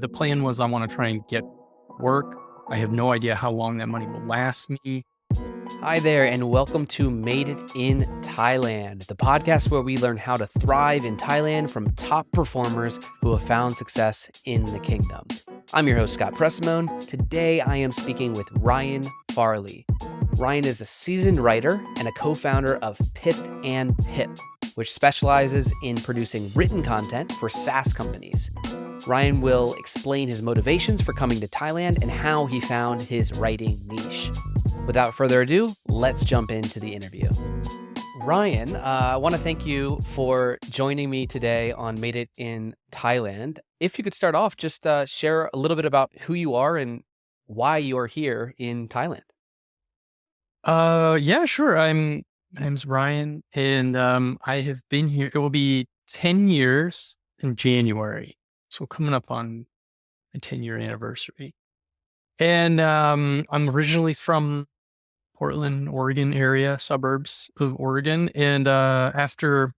The plan was I want to try and get work. I have no idea how long that money will last me. Hi there, and welcome to Made It in Thailand, the podcast where we learn how to thrive in Thailand from top performers who have found success in the kingdom. I'm your host, Scott Pressimone. Today, I am speaking with Ryan Farley. Ryan is a seasoned writer and a co-founder of Pith and Pip, which specializes in producing written content for SaaS companies. Ryan will explain his motivations for coming to Thailand and how he found his writing niche. Without further ado, let's jump into the interview. Ryan, I want to thank you for joining me today on Made It in Thailand. If you could start off, just share a little bit about who you are and why you are here in Thailand. Yeah, sure. My name's Ryan, and I have been here. It will be 10 years in January, so coming up on my 10-year anniversary. And I'm originally from Portland, Oregon area, suburbs of Oregon. And after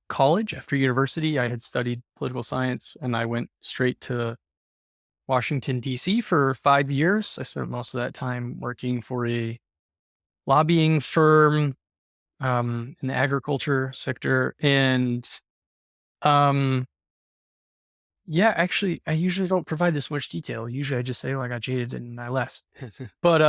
college, after university, I had studied political science, and I went straight to Washington, D.C. for 5 years. I spent most of that time working for a lobbying firm in the agriculture sector. And yeah, actually, I usually don't provide this much detail. Usually I just say, I got jaded and I left. But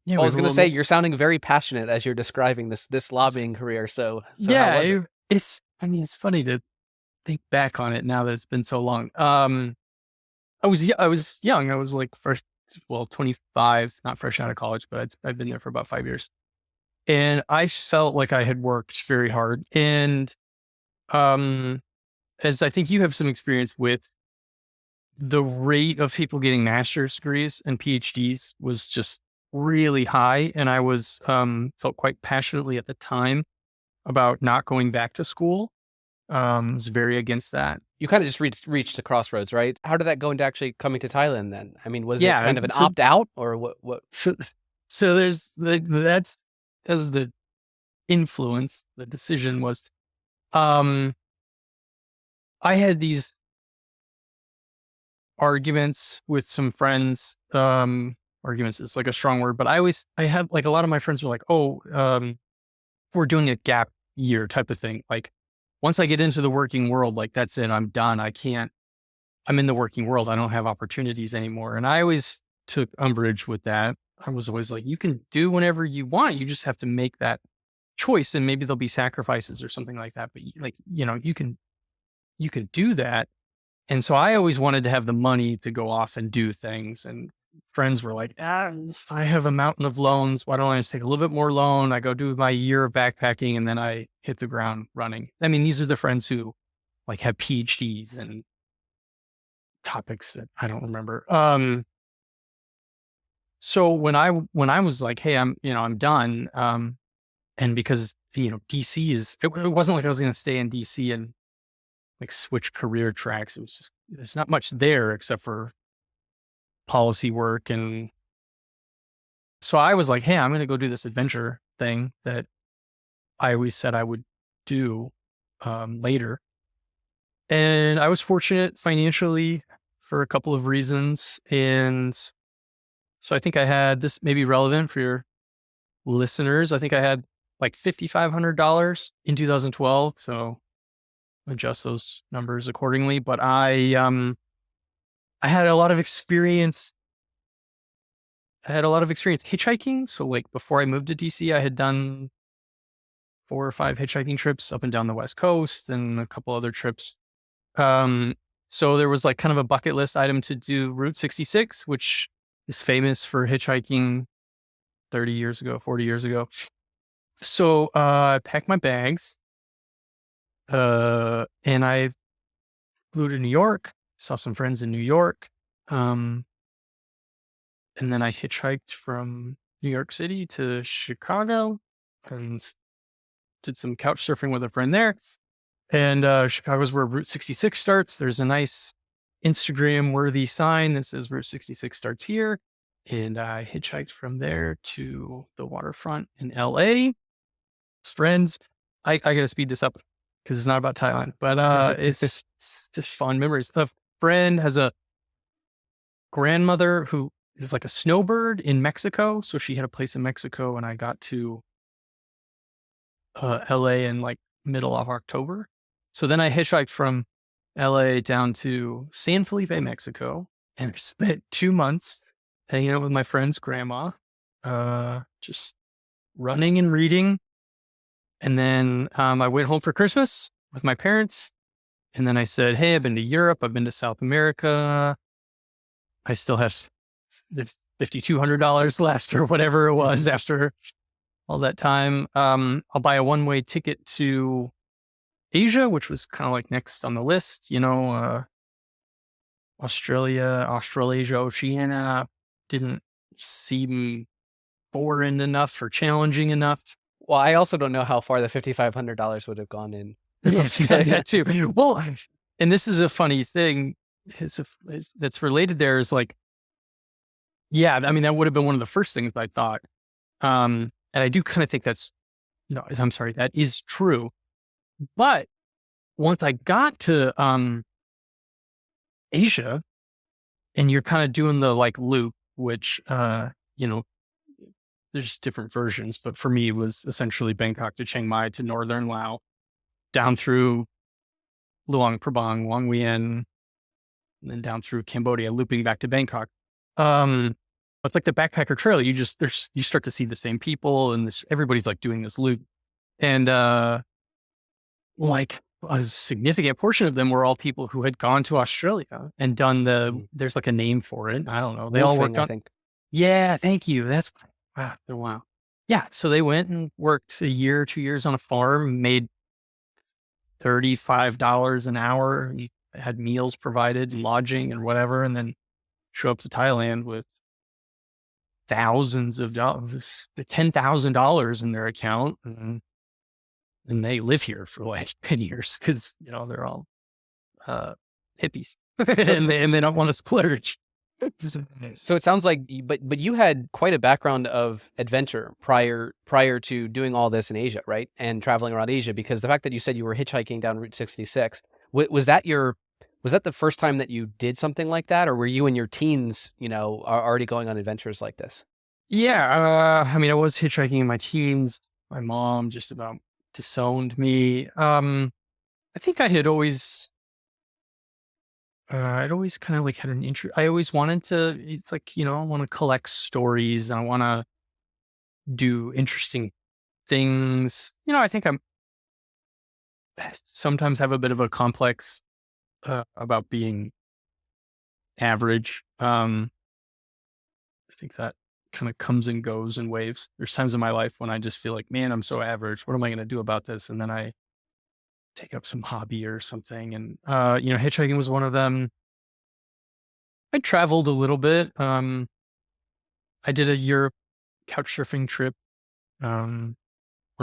yeah, I was going to say, you're sounding very passionate as you're describing this lobbying career. So yeah, how was it? it's funny to think back on it now that it's been so long. I was young. I was like 25, not fresh out of college, but I've been there for about 5 years. And I felt like I had worked very hard. And as I think you have some experience with, the rate of people getting master's degrees and PhDs was just really high. And I was felt quite passionately at the time about not going back to school. Was very against that. You kind of just reached a crossroads, right? How did that go into actually coming to Thailand then? I mean, was it kind of an opt out or what? So there's that's as the influence. The decision was, I had these arguments with some friends. Arguments is like a strong word, but I had like a lot of my friends were like, we're doing a gap year type of thing. Like once I get into the working world, like that's it, I'm done. I'm in the working world. I don't have opportunities anymore. And I always took umbrage with that. I was always like, you can do whenever you want. You just have to make that choice, and maybe there'll be sacrifices or something like that. But you can do that. And so I always wanted to have the money to go off and do things. And friends were like, I have a mountain of loans. Why don't I just take a little bit more loan? I go do my year of backpacking and then I hit the ground running. I mean, these are the friends who like have PhDs and topics that I don't remember. So when I was like, hey, I'm done. And because, DC it wasn't like I was going to stay in DC and like switch career tracks. It was just, there's not much there except for policy work. And so I was like, hey, I'm going to go do this adventure thing that I always said I would do later. And I was fortunate financially for a couple of reasons. And so I think I had, this may be relevant for your listeners, I think I had like $5,500 in 2012. So adjust those numbers accordingly. But I had a lot of experience. I had a lot of experience hitchhiking. So like before I moved to DC, I had done 4 or 5 hitchhiking trips up and down the West Coast and a couple other trips. So there was like kind of a bucket list item to do Route 66, which is famous for hitchhiking 30 years ago, 40 years ago. So I packed my bags and I flew to New York, saw some friends in New York. And then I hitchhiked from New York City to Chicago and did some couch surfing with a friend there. And Chicago's where Route 66 starts. There's a nice Instagram worthy sign that says Route 66 starts here. And I hitchhiked from there to the waterfront in LA. Friends, I got to speed this up because it's not about Thailand, but it's just fun memories of friend has a grandmother who is like a snowbird in Mexico. So she had a place in Mexico, and I got to LA in like middle of October. So then I hitchhiked from LA down to San Felipe, Mexico, and spent 2 months hanging out with my friend's grandma, just running and reading. And then I went home for Christmas with my parents. And then I said, hey, I've been to Europe. I've been to South America. I still have $5,200 left or whatever it was after all that time. I'll buy a one-way ticket to Asia, which was kind of like next on the list, Australia, Australasia, Oceania didn't seem foreign enough or challenging enough. Well, I also don't know how far the $5,500 would have gone in. Yes, that too. Well, and this is a funny thing. That's related there is like, yeah, I mean, that would have been one of the first things I thought. And I do kind of think that is true. But once I got to Asia, and you're kind of doing the like loop, which there's different versions, but for me it was essentially Bangkok to Chiang Mai to northern Laos, down through Luang Prabang, Long Nguyen, and then down through Cambodia, looping back to Bangkok. But like the backpacker trail, you start to see the same people, and everybody's like doing this loop, and like a significant portion of them were all people who had gone to Australia and done there's like a name for it. I don't know. They all worked on. I think. Yeah, thank you. That's wow. Yeah, so they went and worked a year, 2 years on a farm, made $35 an hour. You had meals provided, lodging, and whatever, and then show up to Thailand with thousands of dollars, $10,000 in their account, and they live here for like 10 years because they're all hippies and they don't want to splurge. So it sounds like, but you had quite a background of adventure prior to doing all this in Asia, right? And traveling around Asia, because the fact that you said you were hitchhiking down Route 66, was that the first time that you did something like that, or were you in your teens, already going on adventures like this? Yeah, I mean, I was hitchhiking in my teens. My mom just about disowned me. I think I'd always kind of like had an interest. I always wanted to, it's like, I want to collect stories. I want to do interesting things. I think I sometimes have a bit of a complex about being average. I think that kind of comes and goes in waves. There's times in my life when I just feel like, man, I'm so average. What am I going to do about this? And then I take up some hobby or something. And, hitchhiking was one of them. I traveled a little bit. I did a Europe couch surfing trip. One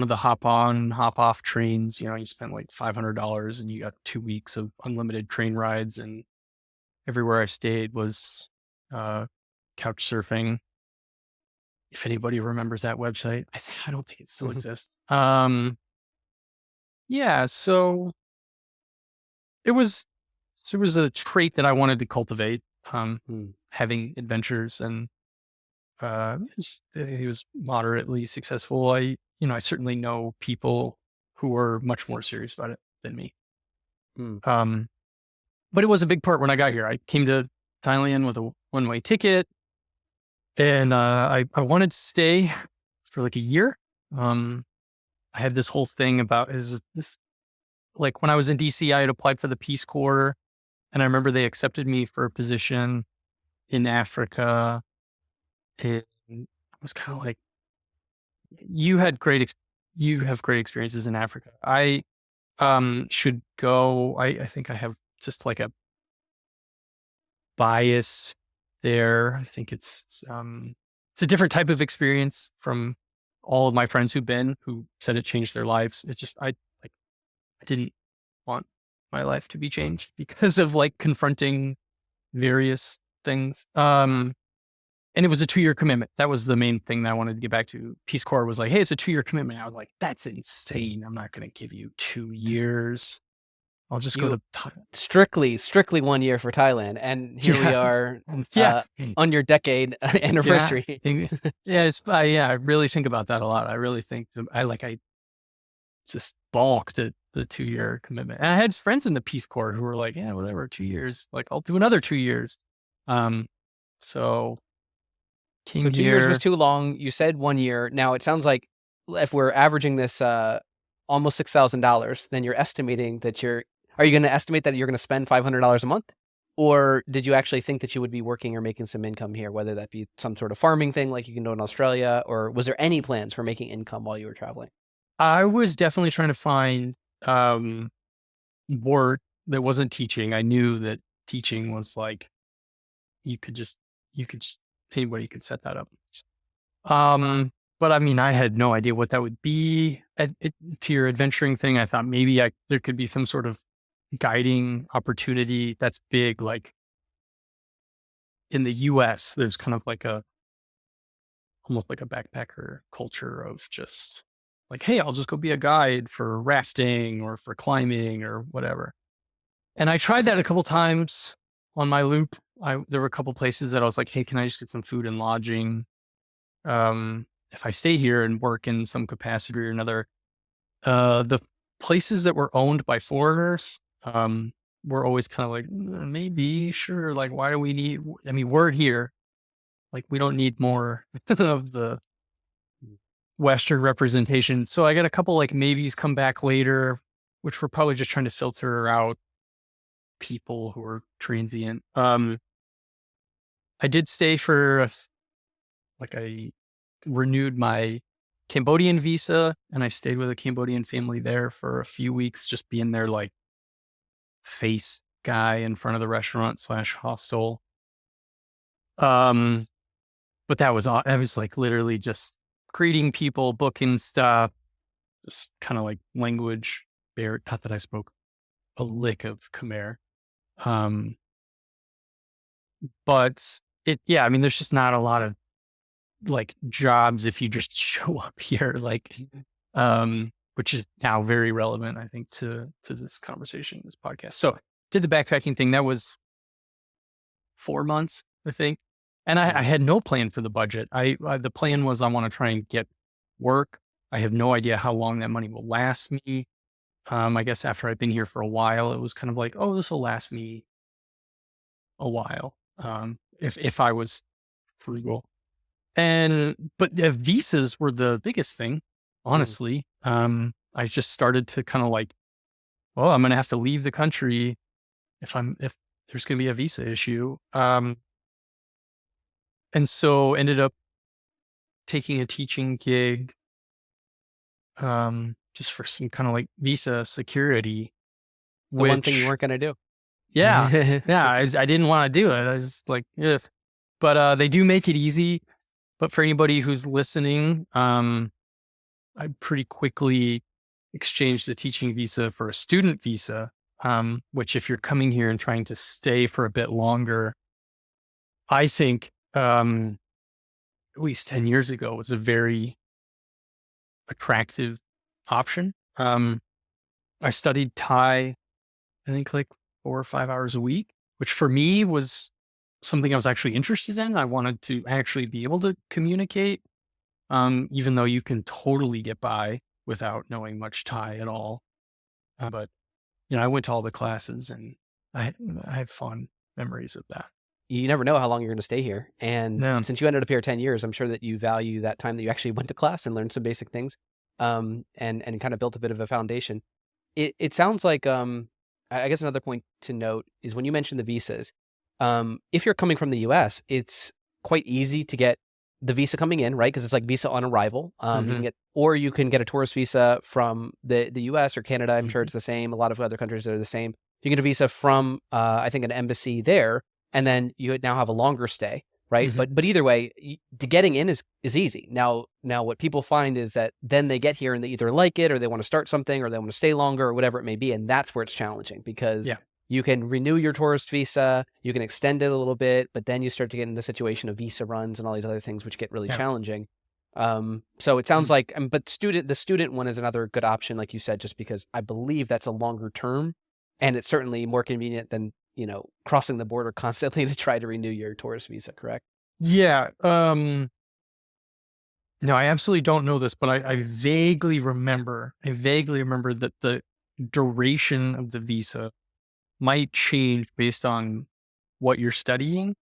of the hop on, hop off trains, you spent like $500 and you got 2 weeks of unlimited train rides. And everywhere I stayed was couch surfing. If anybody remembers that website, I don't think it still exists. Yeah, so it was a trait that I wanted to cultivate, having adventures, and he was moderately successful. I certainly know people who were much more serious about it than me. But it was a big part when I got here. I came to Thailand with a one-way ticket, and I wanted to stay for like a year. I had this whole thing about like when I was in DC, I had applied for the Peace Corps, and I remember they accepted me for a position in Africa. And I was kind of like, you have great experiences in Africa. I should go. I think I have just like a bias there. I think it's a different type of experience from all of my friends who said it changed their lives. It's just, I didn't want my life to be changed because of like confronting various things. And it was a 2-year commitment. That was the main thing that I wanted to get back to. Peace Corps was like, hey, it's a 2-year commitment. I was like, that's insane. I'm not going to give you 2 years. I'll just go You to strictly 1 year for Thailand, and here we yeah, are yeah, on your decade yeah, anniversary. yeah. I really think about that a lot. I really think that I just balked at the 2 year commitment. And I had friends in the Peace Corps who were like, yeah, whatever, 2 years. Like, I'll do another 2 years. Um, so So came 2 years was here. too long. You said 1 year. Now it sounds like if we're averaging this almost $6,000, then you're estimating that are you going to estimate that you're going to spend $500 a month? Or did you actually think that you would be working or making some income here, whether that be some sort of farming thing like you can do in Australia, or was there any plans for making income while you were traveling? I was definitely trying to find um, work that wasn't teaching. I knew that teaching was like, you could just, you could just, anybody could set that up. But I mean, I had no idea what that would be. To your adventuring thing, I thought maybe there could be some sort of guiding opportunity that's big. Like in the US, there's kind of like almost like a backpacker culture of just like, hey, I'll just go be a guide for rafting or for climbing or whatever. And I tried that a couple times on my loop. There were a couple places that I was like, hey, can I just get some food and lodging? If I stay here and work in some capacity or another. The places that were owned by foreigners, were always kind of like, maybe, sure. Like, why do we need, I mean, we're here. Like, we don't need more of the Western representation. So I got a couple like maybes come back later, which were probably just trying to filter out people who are transient. I did stay for I renewed my Cambodian visa and I stayed with a Cambodian family there for a few weeks, just being their like face guy in front of the restaurant / hostel. Um, but I was like literally just greeting people, booking stuff, just kind of like language barrier. Not that I spoke a lick of Khmer. Um, but yeah, I mean, there's just not a lot of like jobs if you just show up here, like, which is now very relevant, I think, to this conversation, this podcast. So did the backpacking thing. That was 4 months, I think. And I had no plan for the budget. The plan was I want to try and get work. I have no idea how long that money will last me. I guess after I've been here for a while, it was kind of like, oh, this will last me a while. If I was frugal. But the visas were the biggest thing, Mm. honestly. I just started to kind of like, well, I'm going to have to leave the country if there's going to be a visa issue. And so ended up taking a teaching gig, just for some kind of like visa security, The one thing you which, weren't going to do. yeah, yeah, I didn't want to do it. I was like, yeah, but, they do make it easy. But for anybody who's listening, I pretty quickly exchanged the teaching visa for a student visa, which if you're coming here and trying to stay for a bit longer, I think, at least 10 years ago was a very attractive option. I studied Thai, I think like 4 or 5 hours a week, which for me was something I was actually interested in. I wanted to actually be able to communicate, even though you can totally get by without knowing much Thai at all. But I went to all the classes and I I have fond memories of that. You never know how long you're going to stay here. And Yeah. since you ended up here 10 years, I'm sure that you value that time that you actually went to class and learned some basic things, and kind of built a bit of a foundation. It sounds like, I guess another point to note is when you mentioned the visas, if you're coming from the US, it's quite easy to get the visa coming in, right? Because it's like visa on arrival. Mhm. You can get a tourist visa from the US or Canada. I'm sure Mhm. it's the same. A lot of other countries are the same. You get a visa from, I think, an embassy there, and then you now have a longer stay, right? Mhm. But either way, the getting in is easy. Now what people find is that then they get here and they either like it or they want to start something or they want to stay longer or whatever it may be, and that's where it's challenging because Yeah. you can renew your tourist visa, you can extend it a little bit, but then you start to get in the situation of visa runs and all these other things which get really Yeah. challenging. So it sounds Mhm. like, but the student one is another good option, like you said, just because I believe that's a longer term And it's certainly more convenient than, crossing the border constantly to try to renew your tourist visa, correct? Yeah. No, I absolutely don't know this, but I vaguely remember. I vaguely remember that the duration of the visa might change based on what you're studying,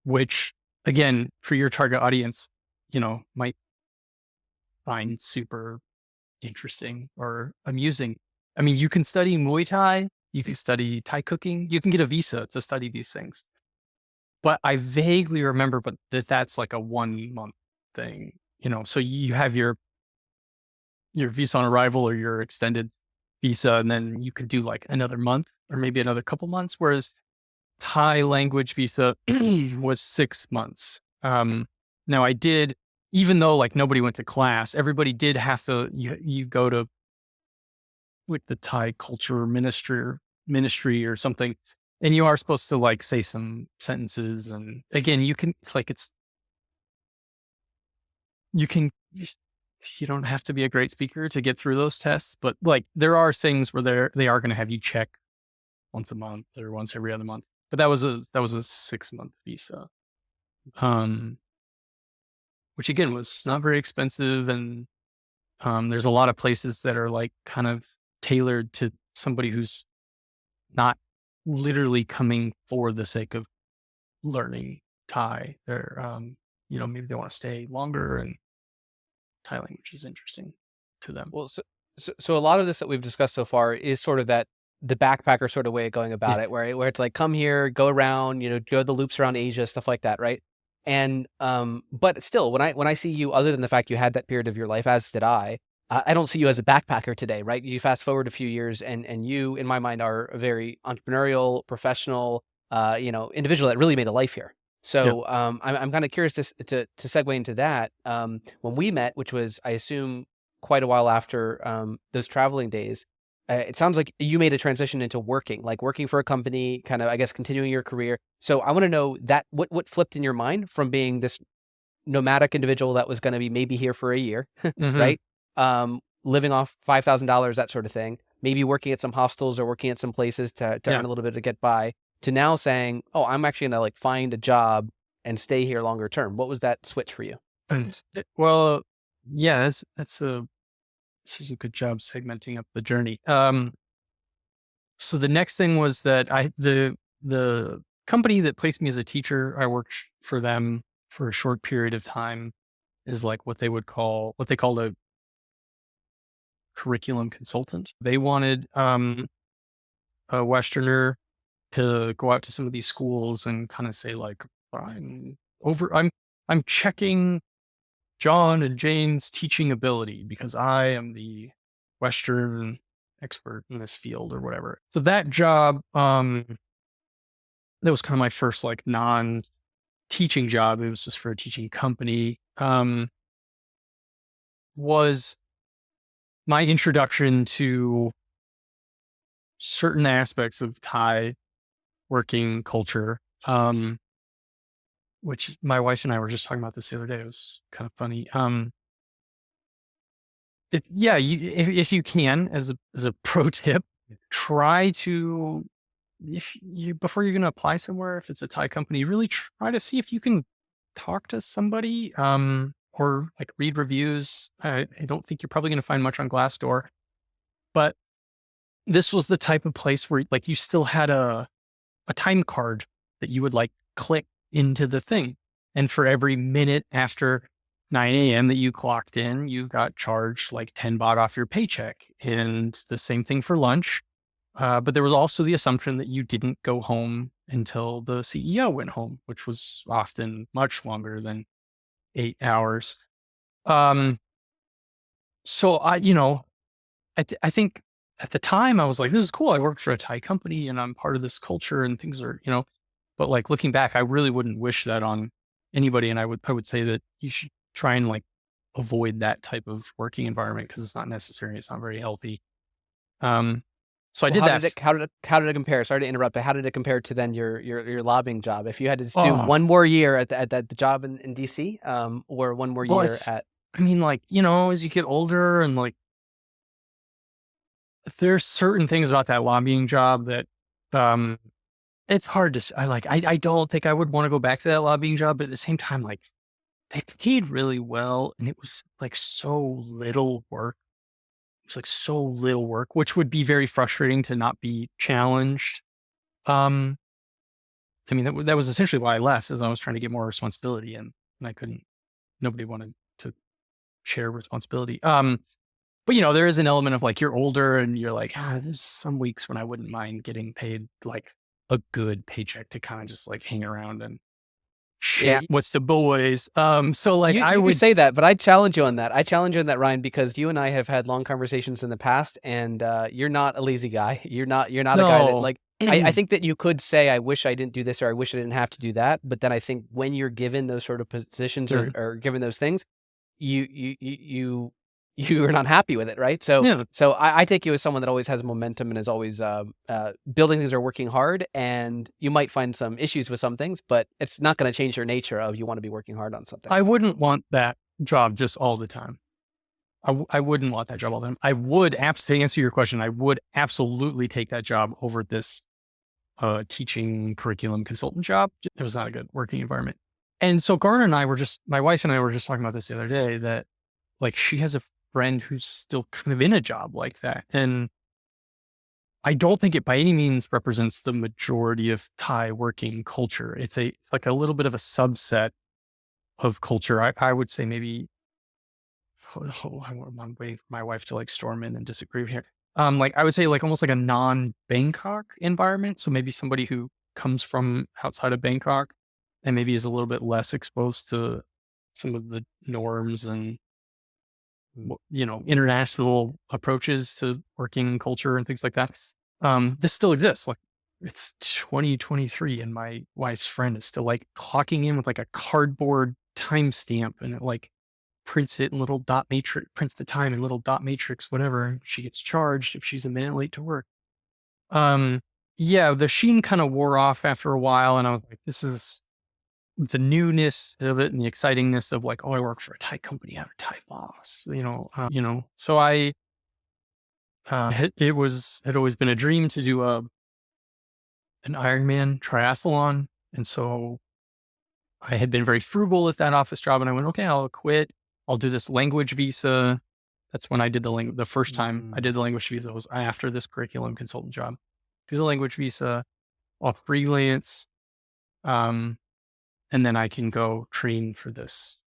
which again, for your target audience, might find super interesting or amusing. I mean, you can study Muay Thai, you can study Thai cooking, you can get a visa to study these things. But I vaguely remember that's like a 1 month thing, so you have your visa on arrival or your extended visa, and then you could do like another month or maybe another couple months. Whereas Thai language visa was 6 months. Now I did, even though like nobody went to class, everybody did have to, you go to like the Thai culture ministry or something. And you are supposed to like say some sentences. And again, you can like, you can, you don't have to be a great speaker to get through those tests, but like there are things where they are going to have you check once a month or once every other month. But that was a 6 month visa. Um, which again was not very expensive. And there's a lot of places that are like kind of tailored to somebody who's not literally coming for the sake of learning Thai. They're, maybe they want to stay longer, and Thai language is interesting to them. Well, so a lot of this that we've discussed so far is sort of that the backpacker sort of way of going Yeah. about it, where it's like, come here, go around, go the loops around Asia, stuff like that, right? And but still, when I see you, other than the fact you had that period of your life, as did I don't see you as a backpacker today, right? You fast forward a few years, and you, in my mind, are a very entrepreneurial, professional, individual that really made a life here. Yeah. So I'm kind of curious to segue into that. When we met, which was, I assume, quite a while after those traveling days, it sounds like you made a transition into working for a company, kind of, I guess, continuing your career. So I want to know that what flipped in your mind from being this nomadic individual that was going to be maybe here for a year, Hmm. right? Living off $5,000, that sort of thing, maybe working at some hostels or working at some places to Yeah. earn a little bit to get by, to now saying, oh, I'm actually going to like find a job and stay here longer term. What was that switch for you? Well, yeah, this is a good job segmenting up the journey. So the next thing was that the company that placed me as a teacher, I worked for them for a short period of time, is like what they called a curriculum consultant. They wanted a Westerner to go out to some of these schools and kind of say like, I'm over, I'm checking John and Jane's teaching ability because I am the Western expert in this field or whatever. So that job, that was kind of my first like non-teaching job. It was just for a teaching company. Was my introduction to certain aspects of Thai working culture. Which my wife and I were just talking about this the other day. It was kind of funny. Yeah, if you can, as a pro tip, try to, if you before you're going to apply somewhere, if it's a Thai company, really try to see if you can talk to somebody, or like read reviews. I don't think you're probably going to find much on Glassdoor, but this was the type of place where like you still had a time card that you would like click into the thing. And for every minute after 9 a.m. that you clocked in, you got charged like 10 baht off your paycheck. And the same thing for lunch. But there was also the assumption that you didn't go home until the CEO went home, which was often much longer than 8 hours. Um, so I think at the time I was like, this is cool. I work for a Thai company and I'm part of this culture and things are, but like looking back, I really wouldn't wish that on anybody. And I would say that you should try and like avoid that type of working environment because it's not necessary. It's not very healthy. Um, so I Well, did that. how did it compare? Sorry to interrupt, but how did it compare to then your lobbying job? If you had to just do Oh, one more year at the job in DC, or one more well, year at I mean, like, as you get older and like, there's certain things about that lobbying job that, it's hard to, I don't think I would want to go back to that lobbying job, but at the same time, like they paid really well and it was like so little work. It was like so little work, which would be very frustrating to not be challenged. Um, I mean, that was essentially why I left, is I was trying to get more responsibility and I couldn't, nobody wanted to share responsibility. But there is an element of like, you're older and you're like, there's some weeks when I wouldn't mind getting paid like a good paycheck to kind of just like hang around and Yeah, chat with the boys. So like I you would, say that, but I challenge you on that. I challenge you on that, Ryan, because you and I have had long conversations in the past, and you're not a lazy guy. You're not a guy that no, like. I think that you could say, "I wish I didn't do this," or "I wish I didn't have to do that." But then I think when you're given those sort of positions yeah, or given those things, you are not happy with it, right? So yeah, so I take you as someone that always has momentum and is always building things or working hard. And you might find some issues with some things, but it's not going to change your nature of you want to be working hard on something. I wouldn't want that job just all the time. I wouldn't want that job all the time. I would, to answer your question, I would absolutely take that job over this teaching curriculum consultant job. It was not a good working environment. And so Garner and I were just, my wife and I were just talking about this the other day, that like she has a friend who's still kind of in a job like that. And I don't think it by any means represents the majority of Thai working culture. It's like a little bit of a subset of culture. I would say maybe, I'm waiting for my wife to like storm in and disagree here. Like I would say like almost like a non-Bangkok environment. So maybe somebody who comes from outside of Bangkok and maybe is a little bit less exposed to some of the norms and international approaches to working culture and things like that. This still exists. Like it's 2023 and my wife's friend is still like clocking in with like a cardboard timestamp and it like prints it in little dot matrix, prints the time in little dot matrix, whatever. She gets charged if she's a minute late to work. Um, yeah, the sheen kind of wore off after a while, and I was like, this is the newness of it and the excitingness of like, oh, I work for a Thai company, I have a Thai boss, So it always been a dream to do an Ironman triathlon, and so I had been very frugal with that office job, and I went, okay, I'll quit. I'll do this language visa. That's when I did the first time I did the language visa was after this curriculum consultant job. Do the language visa, I'll freelance, and then I can go train for this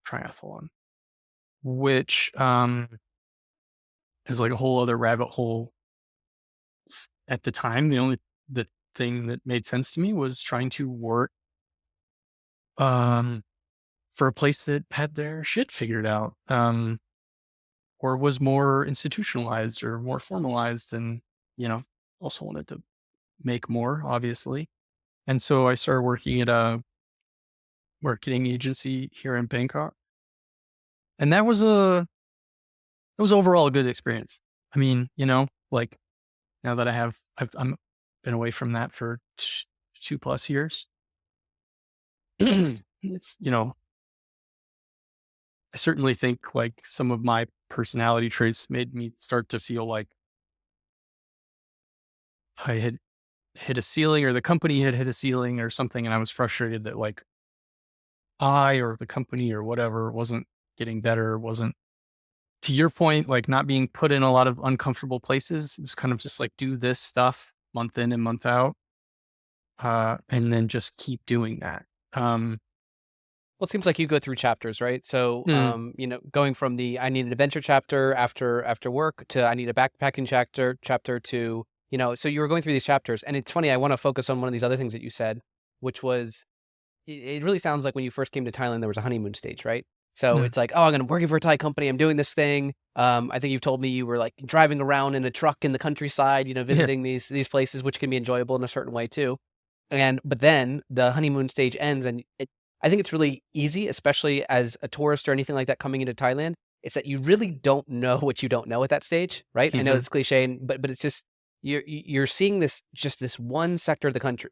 triathlon, which is like a whole other rabbit hole. At the time, the thing that made sense to me was trying to work um, for a place that had their shit figured out, or was more institutionalized or more formalized, and also wanted to make more, obviously. And so I started working at a marketing agency here in Bangkok, and that was overall a good experience. I mean, like now that I'm been away from that for 2+ years. It's, I certainly think like some of my personality traits made me start to feel like I had hit a ceiling or the company had hit a ceiling or something. And I was frustrated that like I or the company or whatever wasn't getting better, wasn't, to your point, like not being put in a lot of uncomfortable places. It was kind of just like do this stuff month in and month out, and then just keep doing that. Well, it seems like you go through chapters, right? So, mm, going from the I need an adventure chapter after work to I need a backpacking chapter to, so you were going through these chapters. And it's funny, I want to focus on one of these other things that you said, which was it really sounds like when you first came to Thailand, there was a honeymoon stage, right? So mm, it's like, oh, I'm working for a Thai company. I'm doing this thing. I think you've told me you were like driving around in a truck in the countryside, yeah, visiting these places, which can be enjoyable in a certain way too. But then the honeymoon stage ends, and I think it's really easy, especially as a tourist or anything like that coming into Thailand. It's that you really don't know what you don't know at that stage, right? I know mhm, it's cliche, but it's just you're seeing this one sector of the country,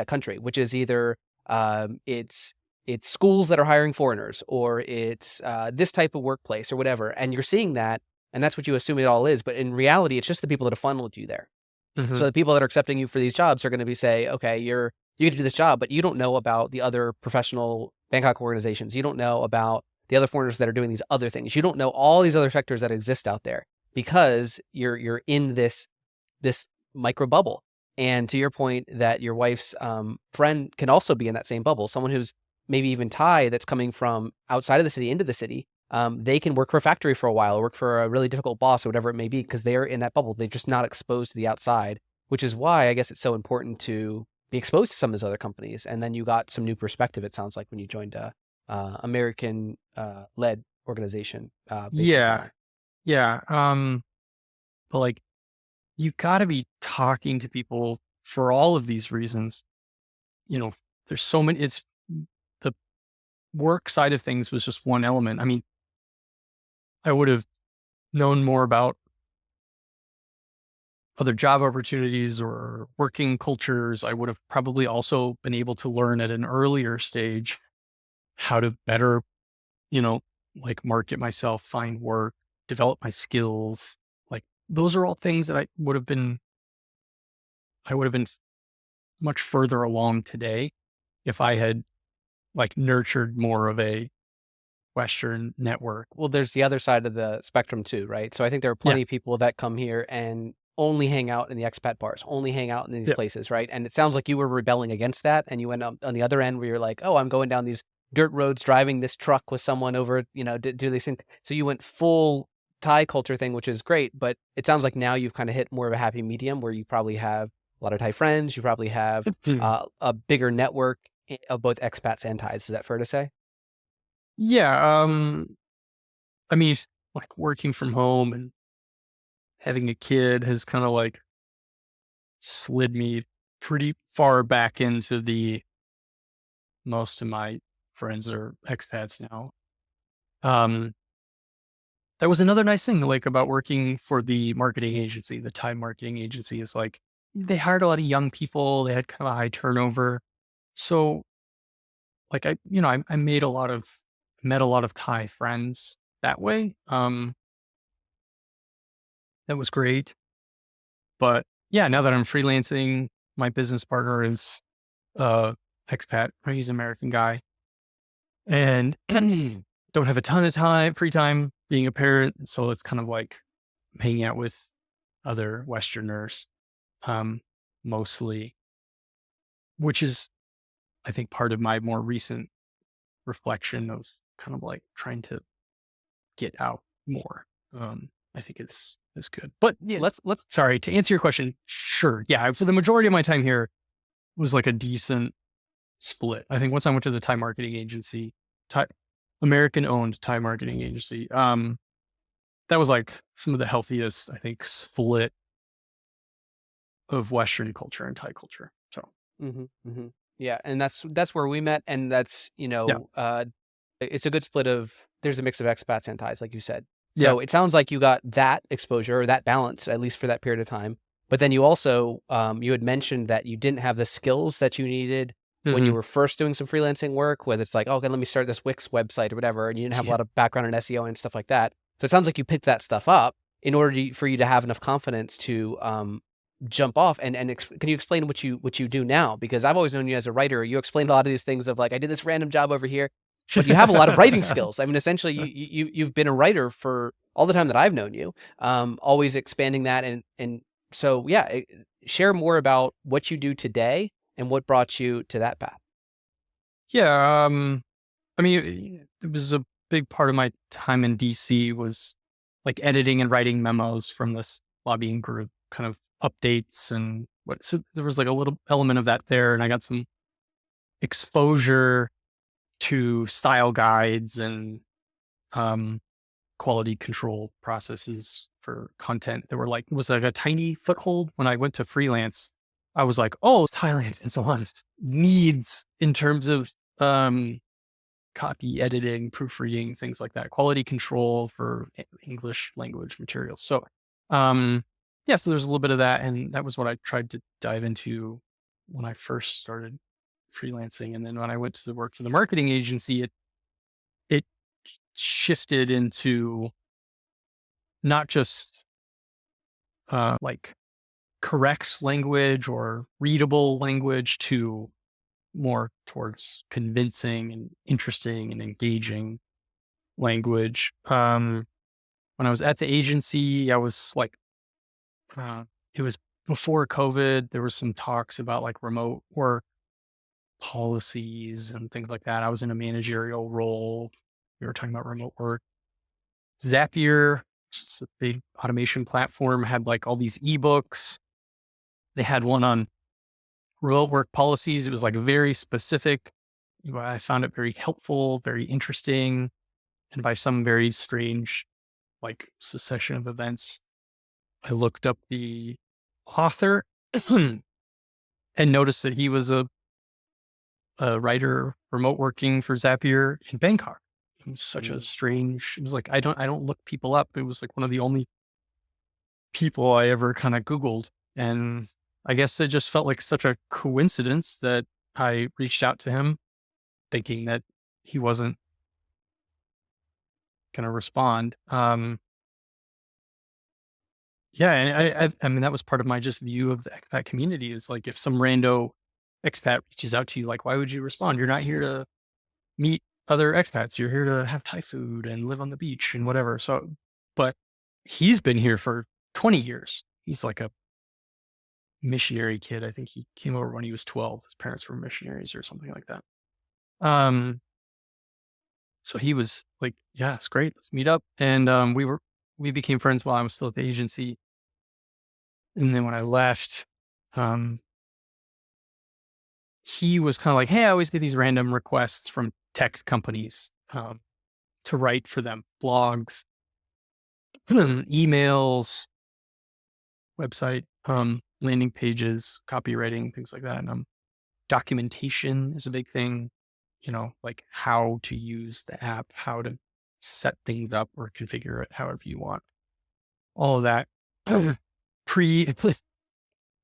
country, which is either it's schools that are hiring foreigners, or it's this type of workplace or whatever, and you're seeing that, And that's what you assume it all is. But in reality, it's just the people that have funneled you there. Mhm. So the people that are accepting you for these jobs are going to be say, okay, you get to do this job, but you don't know about the other professional Bangkok organizations. You don't know about the other foreigners that are doing these other things. You don't know all these other sectors that exist out there because you're in this micro bubble. And to your point that your wife's friend can also be in that same bubble, someone who's maybe even Thai that's coming from outside of the city into the city, they can work for a factory for a while or work for a really difficult boss or whatever it may be because they're in that bubble. They're just not exposed to the outside, which is why I guess it's so important to be exposed to some of those other companies. And then you got some new perspective, it sounds like, when you joined a American-led organization based in Yeah. Thailand. Yeah. But like, you got to be talking to people for all of these reasons. There's so many. It's the work side of things was just one element. I mean, I would have known more about other job opportunities or working cultures. I would have probably also been able to learn at an earlier stage how to better, you know, like market myself, find work, develop my skills. Like those are all things that I would have been much further along today if I had like nurtured more of a Western network. Well, there's the other side of the spectrum too, right? So I think there are Yeah. plenty of people that come here and only hang out in the expat bars, only hang out in these Yeah. places, right? And it sounds like you were rebelling against that, and you went on the other end where you're like, oh, I'm going down these dirt roads, driving this truck with someone over, do these things. So you went full Thai culture thing, which is great, but it sounds like now you've kind of hit more of a happy medium where you probably have a lot of Thai friends, you probably have a bigger network of both expats and Thais. Is that fair to say? Yeah. I mean, like working from home and having a kid has kind of like slid me pretty far back into the most of my friends are expats now. Um, that was another nice thing like about working for the marketing agency, the Thai marketing agency is like they hired a lot of young people. They had kind of a high turnover. So like I met a lot of Thai friends that way. That was great. But yeah, now that I'm freelancing, my business partner is expat. Right? He's an American guy, and don't have a ton of free time being a parent. So it's kind of like hanging out with other Westerners, um, mostly, which is I think part of my more recent reflection of kind of like trying to get out more. I think is good. But yeah, Let's sorry to answer your question. Sure, yeah. For the majority of my time here, was like a decent split. I think once I went to the Thai marketing agency, Thai American owned Thai marketing agency, that was like some of the healthiest, I think, split of Western culture and Thai culture. So Mhm, mhm. Yeah, and that's where we met, and that's, yeah, it's a good split of there's a mix of expats and Thais, like you said. yeah. So it sounds like you got that exposure or that balance, at least for that period of time. But then you also, you had mentioned that you didn't have the skills that you needed when you Hmm. were first doing some freelancing work, whether it's like, oh, okay, let me start this Wix website or whatever, and you didn't have a Yeah. lot of background in SEO and stuff like that. So it sounds like you picked that stuff up in order for you to have enough confidence to jump off can you explain what you do now? Because I've always known you as a writer. You explained a lot of these things of like, I did this random job over here, but you have a lot of writing skills. I mean, essentially you've been a writer for all the time that I've known you, always expanding that. And so, yeah, share more about what you do today and what brought you to that path. Yeah. I mean, it was a big part of my time in DC was like editing and writing memos from this lobbying group, kind of updates and what. So there was like a little element of that there, and I got some exposure to style guides and um, quality control processes for content that were like was like a tiny foothold when I went to freelance. I was like, oh, Thailand and so on needs in terms of copy editing, proofreading, things like that, quality control for English language materials. So, yeah, so there's a little bit of that, and that was what I tried to dive into when I first started freelancing, and then when I went to work for the marketing agency, it shifted into not just like correct language or readable language to more towards convincing and interesting and engaging language. When I was at the agency, I was like, uh, it was before COVID. There was some talks about like remote work policies and things like that. I was in a managerial role. We were talking about remote work. Zapier, the automation platform, had like all these ebooks. They had one on remote work policies. It was like very specific. I found it very helpful, very interesting. And by some very strange, like succession of events, I looked up the author and noticed that he was a writer remote working for Zapier in Bangkok. It was such a strange, it was like, I don't look people up. It was like one of the only people I ever kind of Googled. And I guess it just felt like such a coincidence that I reached out to him thinking that he wasn't going to respond. Yeah, and I mean, that was part of my just view of the expat community is like, if some rando expat reaches out to you, like, why would you respond? You're not here to meet other expats. You're here to have Thai food and live on the beach and whatever. So, but he's been here for 20 years. He's like a missionary kid. I think he came over when he was 12. His parents were missionaries or something like that. So he was like, yeah, it's great. Let's meet up. And we became friends while I was still at the agency. And then when I left, he was kind of like, hey, I always get these random requests from tech companies to write for them, blogs, emails, website, landing pages, copywriting, things like that. And documentation is a big thing, like how to use the app, how to set things up or configure it however you want. All of that pre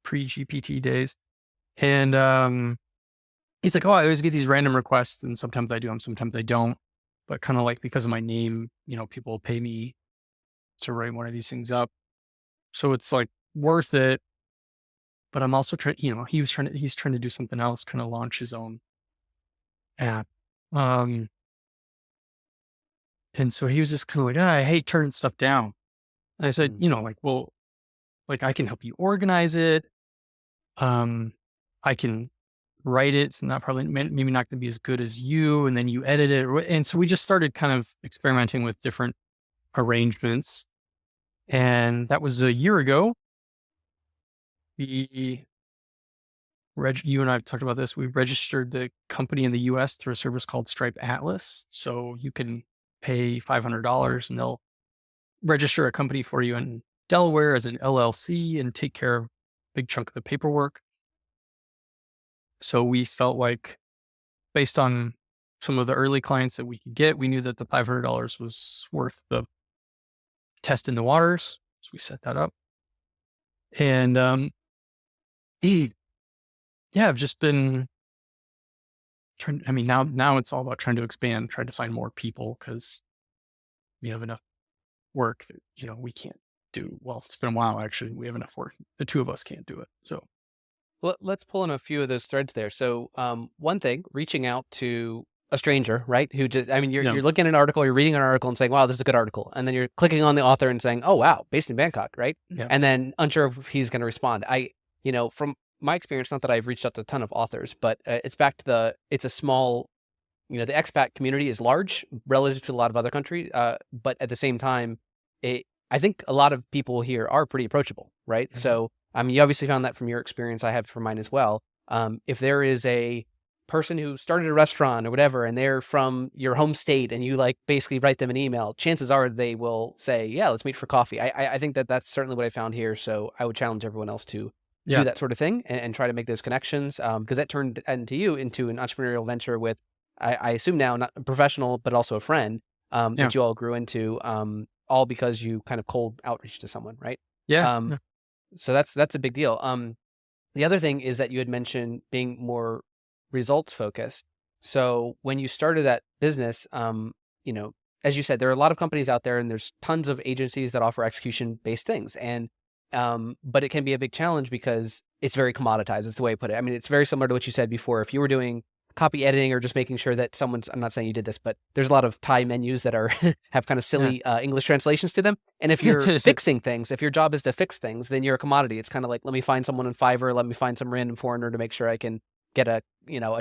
GPT days. And he's like, oh, I always get these random requests, and sometimes I do them, sometimes I don't. But kind of like because of my name, people pay me to write one of these things up. So it's like worth it. But I'm also trying, he's trying to do something else, kind of launch his own app. And so he was just kind of like, I hate turning stuff down. And I said, like, well, like I can help you organize it. I can write it. It's not probably maybe not going to be as good as you. And then you edit it. And so we just started kind of experimenting with different arrangements. And that was a year ago. You and I talked about this. We registered the company in the US through a service called Stripe Atlas. So you can pay $500 and they'll register a company for you in Delaware as an LLC and take care of a big chunk of the paperwork. So we felt like, based on some of the early clients that we could get, we knew that the $500 was worth the test in the waters. So we set that up. And I've just been trying. I mean, now it's all about trying to expand, trying to find more people because we have enough work that, we can't do. Well, it's been a while, actually. We have enough work. The two of us can't do it. So, well, let's pull in a few of those threads there. So one thing, reaching out to a stranger, right? Who just, you're looking at an article, you're reading an article and saying, wow, this is a good article. And then you're clicking on the author and saying, oh, wow, based in Bangkok, right? Yeah. And then unsure if he's going to respond. From my experience, not that I've reached out to a ton of authors, but it's back to it's a small, the expat community is large relative to a lot of other countries. But at the same time, I think a lot of people here are pretty approachable, right? Mm-hmm. So, you obviously found that from your experience. I have from mine as well. If there is a person who started a restaurant or whatever, and they're from your home state and you basically write them an email, chances are they will say, yeah, let's meet for coffee. I think that's certainly what I found here. So I would challenge everyone else to do that sort of thing and try to make those connections. Because that turned into an entrepreneurial venture with, I assume now, not a professional, but also a friend that you all grew into, all because you kind of cold outreach to someone, right? Yeah. So that's a big deal. The other thing is that you had mentioned being more results focused. So when you started that business, as you said, there are a lot of companies out there, and there's tons of agencies that offer execution-based things. And but it can be a big challenge because it's very commoditized. Is the way I put it. I mean, it's very similar to what you said before. If you were doing copy editing or just making sure that I'm not saying you did this, but there's a lot of Thai menus that are have kind of Yeah. silly English translations to them. And if you're fixing things, if your job is to fix things, then you're a commodity. It's kind of like, let me find someone in Fiverr, let me find some random foreigner to make sure I can get a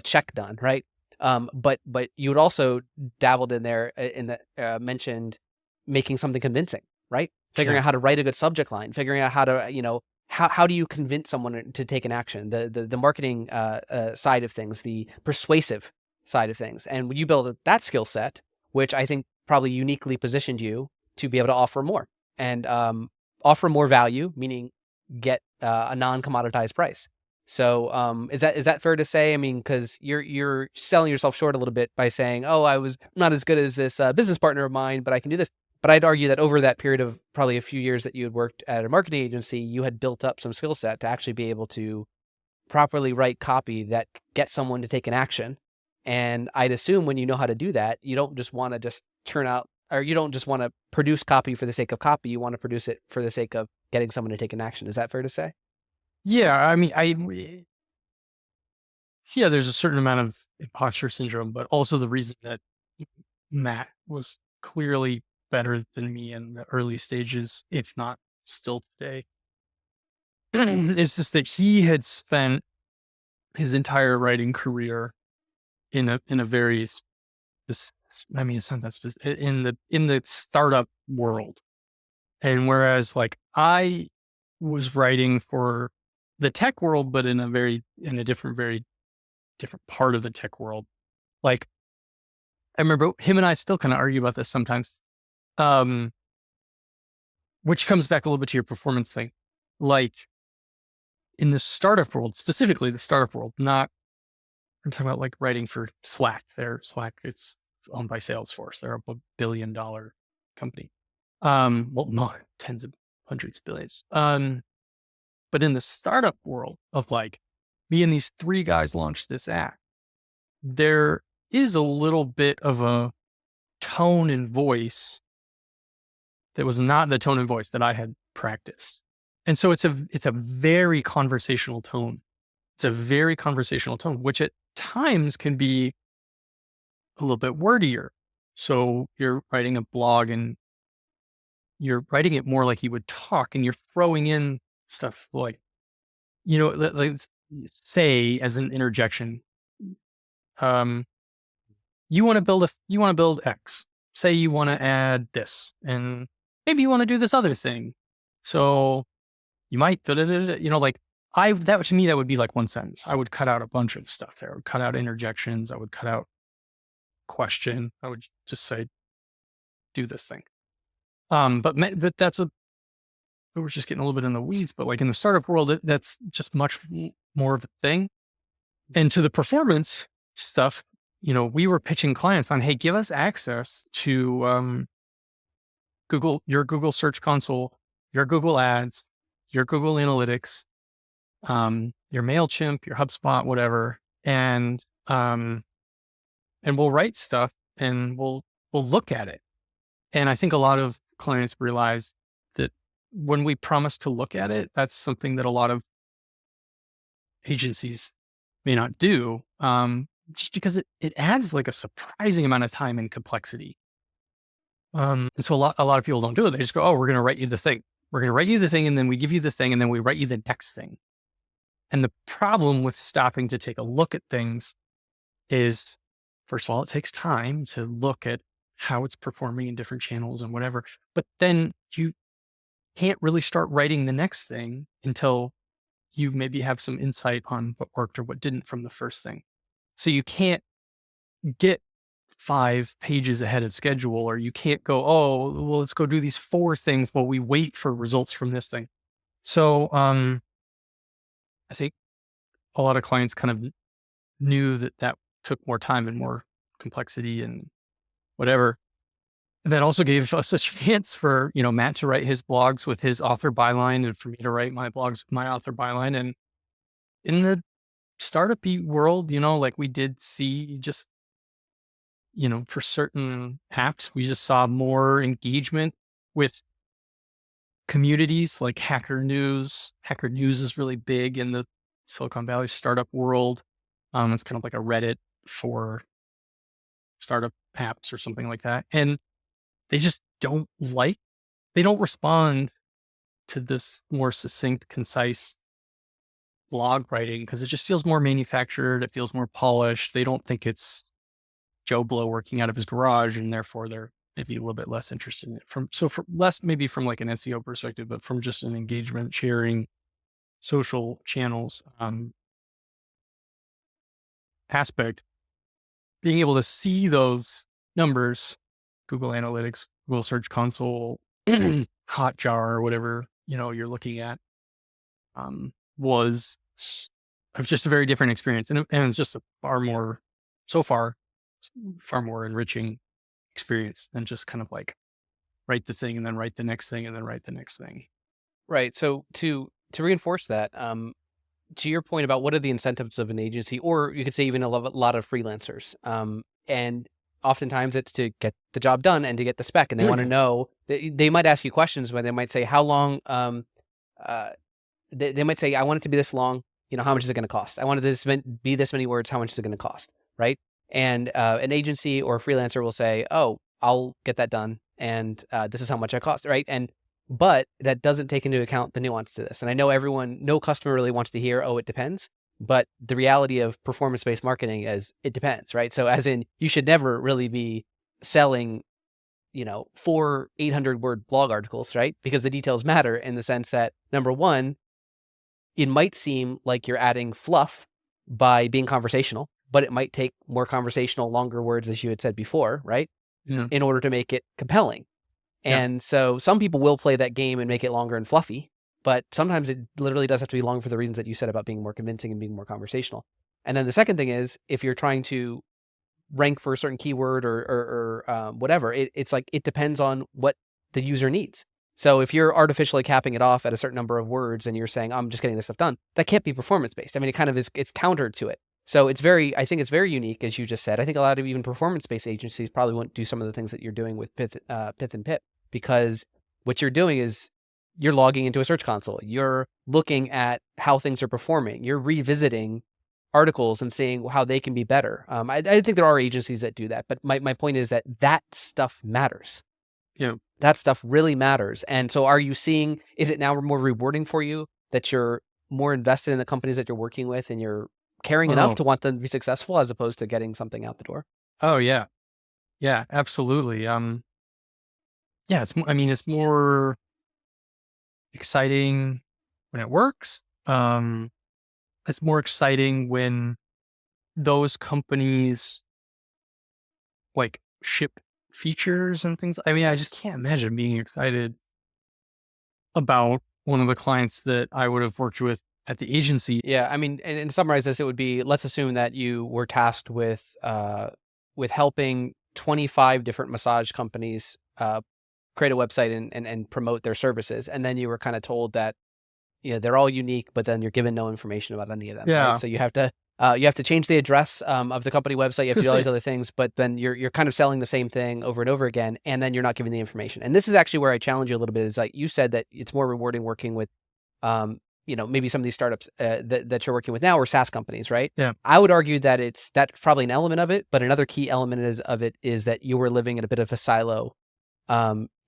check done, right? But you had also dabbled in there in the mentioned making something convincing, right? Figuring out how to write a good subject line, figuring out how to how do you convince someone to take an action? The marketing side of things, the persuasive side of things, and when you build that skill set, which I think probably uniquely positioned you to be able to offer more and offer more value, meaning get a non-commoditized price. So is that fair to say? I mean, because you're selling yourself short a little bit by saying, "Oh, I'm not as good as this business partner of mine, but I can do this." But I'd argue that over that period of probably a few years that you had worked at a marketing agency, you had built up some skill set to actually be able to properly write copy that gets someone to take an action. And I'd assume when you know how to do that, you don't just want to just turn out, or you don't just want to produce copy for the sake of copy. You want to produce it for the sake of getting someone to take an action. Is that fair to say? Yeah, I mean, there's a certain amount of imposter syndrome, but also the reason that Matt was clearly better than me in the early stages, if not still today, it's just that he had spent his entire writing career in a very, I mean, it's not that specific, in the startup world, and whereas like I was writing for the tech world, but in a very different part of the tech world. Like I remember him and I still kind of argue about this sometimes. Um, which comes back a little bit to your performance thing. Like in the startup world, specifically the startup world, not I'm talking about like writing for Slack. Slack, it's owned by Salesforce. They're a $1 billion company. Well, no, tens of hundreds of billions. But in the startup world of like me and these three guys launched this app, there is a little bit of a tone and voice that was not the tone and voice that I had practiced. And so it's a very conversational tone. It's a very conversational tone, which at times can be a little bit wordier. So you're writing a blog and you're writing it more like you would talk, and you're throwing in stuff like, let's say as an interjection, um, you want to build X. Say you want to add this, and maybe you want to do this other thing. So you might, like that to me, that would be like one sentence. I would cut out a bunch of stuff there. I would cut out interjections. I would cut out question. I would just say, do this thing. But we're just getting a little bit in the weeds, but like in the startup world, that's just much more of a thing. And to the performance stuff, we were pitching clients on, hey, give us access to your Google Search Console, your Google Ads, your Google Analytics, your MailChimp, your HubSpot, whatever. And we'll write stuff and we'll look at it. And I think a lot of clients realize that when we promise to look at it, that's something that a lot of agencies may not do, just because it adds like a surprising amount of time and complexity. And so a lot of people don't do it. They just go, oh, we're going to write you the thing. We're going to write you the thing, and then we give you the thing, and then we write you the next thing. And the problem with stopping to take a look at things is, first of all, it takes time to look at how it's performing in different channels and whatever. But then you can't really start writing the next thing until you maybe have some insight on what worked or what didn't from the first thing. So you can't get 5 pages ahead of schedule, or you can't go, oh, well, let's go do these 4 things while we wait for results from this thing. So I think a lot of clients kind of knew that took more time and more complexity and whatever. And that also gave us a chance for, Matt to write his blogs with his author byline, and for me to write my blogs with my author byline. And in the startup-y world, like we did see just for certain apps, we just saw more engagement with communities like Hacker News. Hacker News is really big in the Silicon Valley startup world. It's kind of like a Reddit for startup apps or something like that. And they just they don't respond to this more succinct, concise blog writing because it just feels more manufactured. It feels more polished. They don't think it's Joe Blow working out of his garage, and therefore they're maybe a little bit less interested in it. For less maybe from like an SEO perspective, but from just an engagement, sharing, social channels aspect, being able to see those numbers, Google Analytics, Google Search Console, Hotjar, or whatever you're looking at, was just a very different experience, and it's just a far more enriching experience than just kind of like write the thing and then write the next thing and then write the next thing. Right. So to reinforce that, to your point about what are the incentives of an agency, or you could say even a lot of freelancers, and oftentimes it's to get the job done and to get the spec, and they want to know. They might ask you questions where they might say, "How long?" They might say, "I want it to be this long. How much is it going to cost? I want it to be this many words. How much is it going to cost?" Right? And an agency or a freelancer will say, "Oh, I'll get that done, and this is how much it costs." Right? But that doesn't take into account the nuance to this. And I know no customer really wants to hear, "Oh, it depends." But the reality of performance-based marketing is it depends, right? So as in, you should never really be selling, 4 800-word blog articles, right? Because the details matter in the sense that, number one, it might seem like you're adding fluff by being conversational, but it might take more conversational, longer words, as you had said before, right? Yeah. In order to make it compelling. Yeah. And so some people will play that game and make it longer and fluffy, but sometimes it literally does have to be long for the reasons that you said about being more convincing and being more conversational. And then the second thing is, if you're trying to rank for a certain keyword or whatever, it's like, it depends on what the user needs. So if you're artificially capping it off at a certain number of words and you're saying, "I'm just getting this stuff done," that can't be performance-based. I mean, it kind of is, it's counter to it. So I think it's very unique, as you just said. I think a lot of even performance-based agencies probably won't do some of the things that you're doing with Pith and Pip, because what you're doing is you're logging into a search console. You're looking at how things are performing. You're revisiting articles and seeing how they can be better. I think there are agencies that do that, but my point is that stuff matters. Yeah. That stuff really matters. And so is it now more rewarding for you that you're more invested in the companies that you're working with and you're caring enough to want them to be successful as opposed to getting something out the door? Oh yeah. Yeah, absolutely. Yeah, it's more exciting when it works. It's more exciting when those companies like ship features and things. I mean, I just can't imagine being excited about one of the clients that I would have worked with at the agency. Yeah, I mean, and to summarize this, it would be, let's assume that you were tasked with helping 25 different massage companies create a website and promote their services, and then you were kind of told that they're all unique, but then you're given no information about any of them. Yeah. Right? So you have to change the address of the company website. You have to do all these other things, but then you're kind of selling the same thing over and over again, and then you're not giving the information. And this is actually where I challenge you a little bit. Is like you said that it's more rewarding working with, maybe some of these startups that you're working with now, or SaaS companies, right? Yeah. I would argue that that's probably an element of it, but another key element is that you were living in a bit of a silo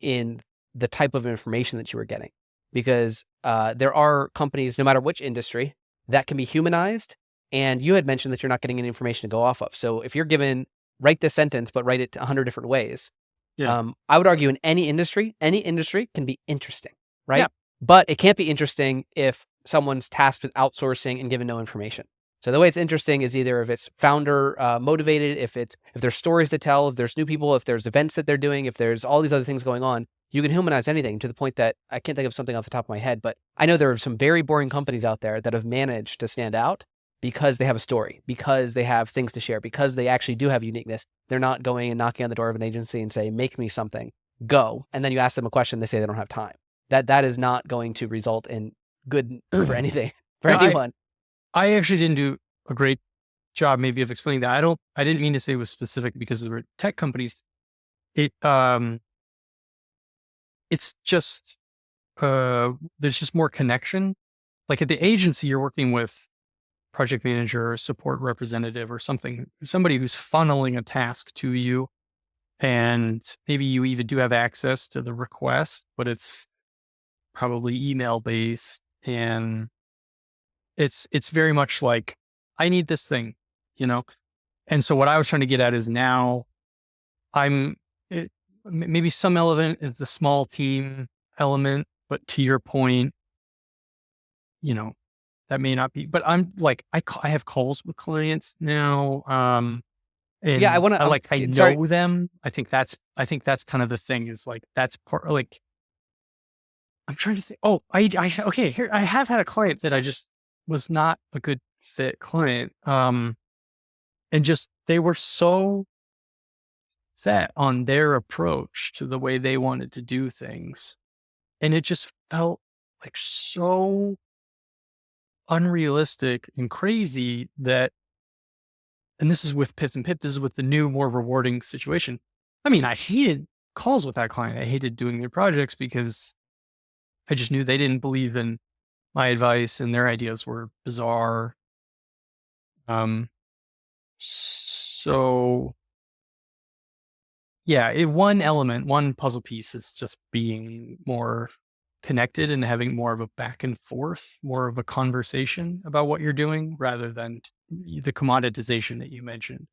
in the type of information that you were getting. Because there are companies, no matter which industry, that can be humanized. And you had mentioned that you're not getting any information to go off of. So if you're given, write this sentence, but write it 100 different ways, I would argue in any industry can be interesting, right? Yeah. But it can't be interesting if someone's tasked with outsourcing and given no information. So the way it's interesting is either if it's founder motivated, if there's stories to tell, if there's new people, if there's events that they're doing, if there's all these other things going on. You can humanize anything to the point that I can't think of something off the top of my head, but I know there are some very boring companies out there that have managed to stand out because they have a story, because they have things to share, because they actually do have uniqueness. They're not going and knocking on the door of an agency and say, "Make me something, go." And then you ask them a question, they say they don't have time. That is not going to result in good for anything, for anyone. I actually didn't do a great job maybe of explaining that. I didn't mean to say it was specific because there were tech companies. It, it's just, there's just more connection. Like at the agency, you're working with project manager or support representative or something, somebody who's funneling a task to you. And maybe you even do have access to the request, but it's probably email based. And it's very much like, I need this thing, you know? And so what I was trying to get at is now I'm maybe some element is the small team element, but to your point, you know, that may not be, but I'm like, I have calls with clients now. Yeah, I And want to. I Sorry. know them. I think that's kind of the thing is like, that's part, like, I'm trying to think. Oh, okay. Here, I have had a client that I just was not a good fit client. And just, they were so set on their approach to the way they wanted to do things. And it just felt like so unrealistic and crazy that, and this is with Pith and Pip, this is with the new, more rewarding situation. I mean, I hated calls with that client. I hated doing their projects because I just knew they didn't believe in my advice and their ideas were bizarre. Um, so yeah, one puzzle piece is just being more connected and having more of a back and forth, more of a conversation about what you're doing rather than the commoditization that you mentioned.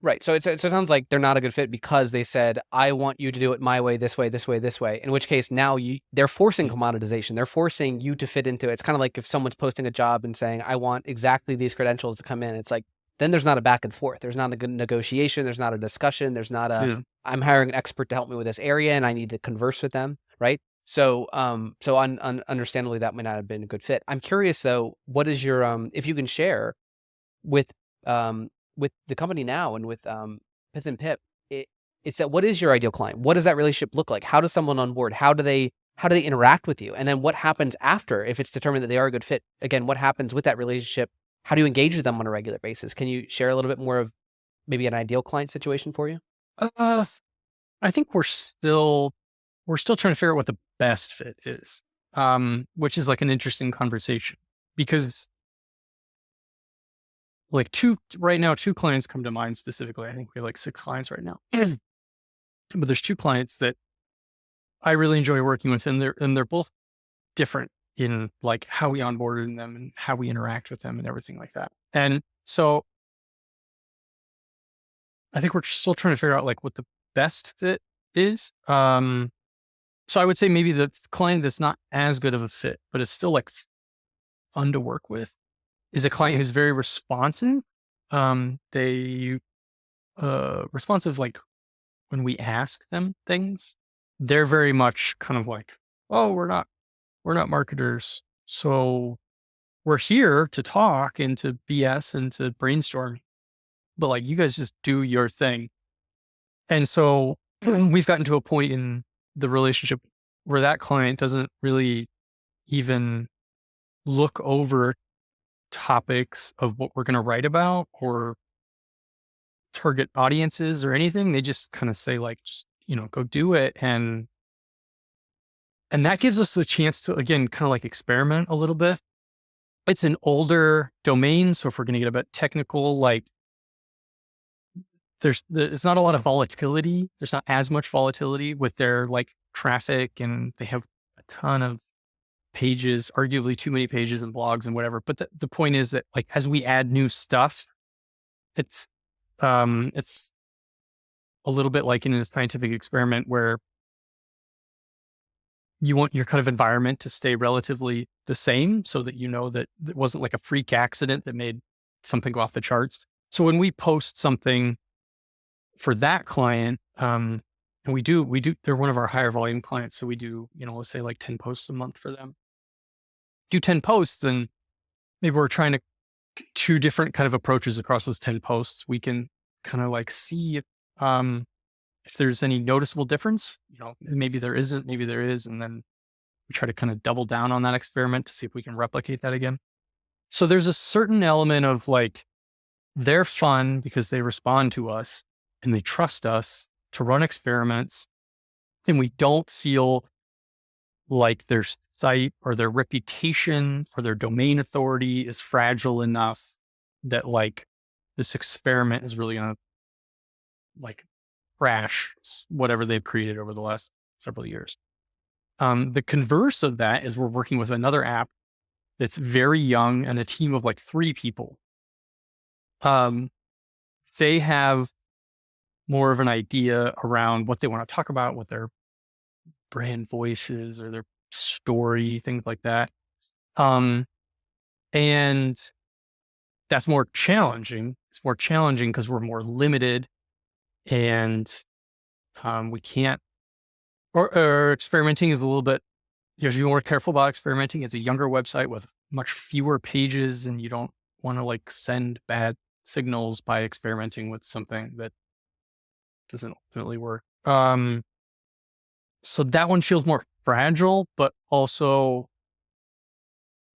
Right. So it sounds like they're not a good fit because they said, I want you to do it my way, this way, this way, this way. In which case now they're forcing commoditization. They're forcing you to fit into it. It's kind of like if someone's posting a job and saying, I want exactly these credentials to come in. It's like, then there's not a back and forth. There's not a good negotiation. There's not a discussion. There's not Yeah. I'm hiring an expert to help me with this area and I need to converse with them. Right. So, understandably that might not have been a good fit. I'm curious though, what is your, if you can share with, um, with the company now and with Pith and Pip, it's that what is your ideal client? What does that relationship look like? How does someone on board? How do they interact with you? And then what happens after if it's determined that they are a good fit? Again, what happens with that relationship? How do you engage with them on a regular basis? Can you share a little bit more of maybe an ideal client situation for you? Uh, I think we're still trying to figure out what the best fit is, which is like an interesting conversation because like two clients come to mind specifically. I think we have like 6 clients right now, but there's 2 clients that I really enjoy working with, and they're both different in like how we onboarded them and how we interact with them and everything like that. And so I think we're still trying to figure out like what the best fit is. So I would say maybe the client that's not as good of a fit, but it's still like fun to work with, is a client who's very responsive. They responsive like when we ask them things, they're very much kind of like, oh, we're not marketers, so we're here to talk and to BS and to brainstorm, but like you guys just do your thing. And so we've gotten to a point in the relationship where that client doesn't really even look over topics of what we're going to write about or target audiences or anything. They just kind of say like, just, go do it. And that gives us the chance to, again, kind of like experiment a little bit. It's an older domain. So if we're going to get a bit technical, like it's not a lot of volatility. There's not as much volatility with their like traffic, and they have a ton of pages, arguably too many pages and blogs and whatever. But the point is that like, as we add new stuff, it's a little bit like in a scientific experiment where you want your kind of environment to stay relatively the same so that that it wasn't like a freak accident that made something go off the charts. So when we post something for that client, and we do, they're one of our higher volume clients. So we do, let's say like 10 posts a month for them. Do 10 posts, and maybe we're trying to 2 different kind of approaches across those 10 posts. We can kind of like see if there's any noticeable difference. Maybe there isn't, maybe there is. And then we try to kind of double down on that experiment to see if we can replicate that again. So there's a certain element of like they're fun because they respond to us and they trust us to run experiments, and we don't feel like their site or their reputation or their domain authority is fragile enough that like this experiment is really going to like crash whatever they've created over the last several years. The converse of that is we're working with another app that's very young and a team of like 3 people. They have more of an idea around what they want to talk about, what their brand voices or their story, things like that. And that's more challenging. It's more challenging because we're more limited, and we can't, or experimenting is a little bit, you have to be more careful about experimenting. It's a younger website with much fewer pages, and you don't want to like send bad signals by experimenting with something that doesn't ultimately work. So that one feels more fragile, but also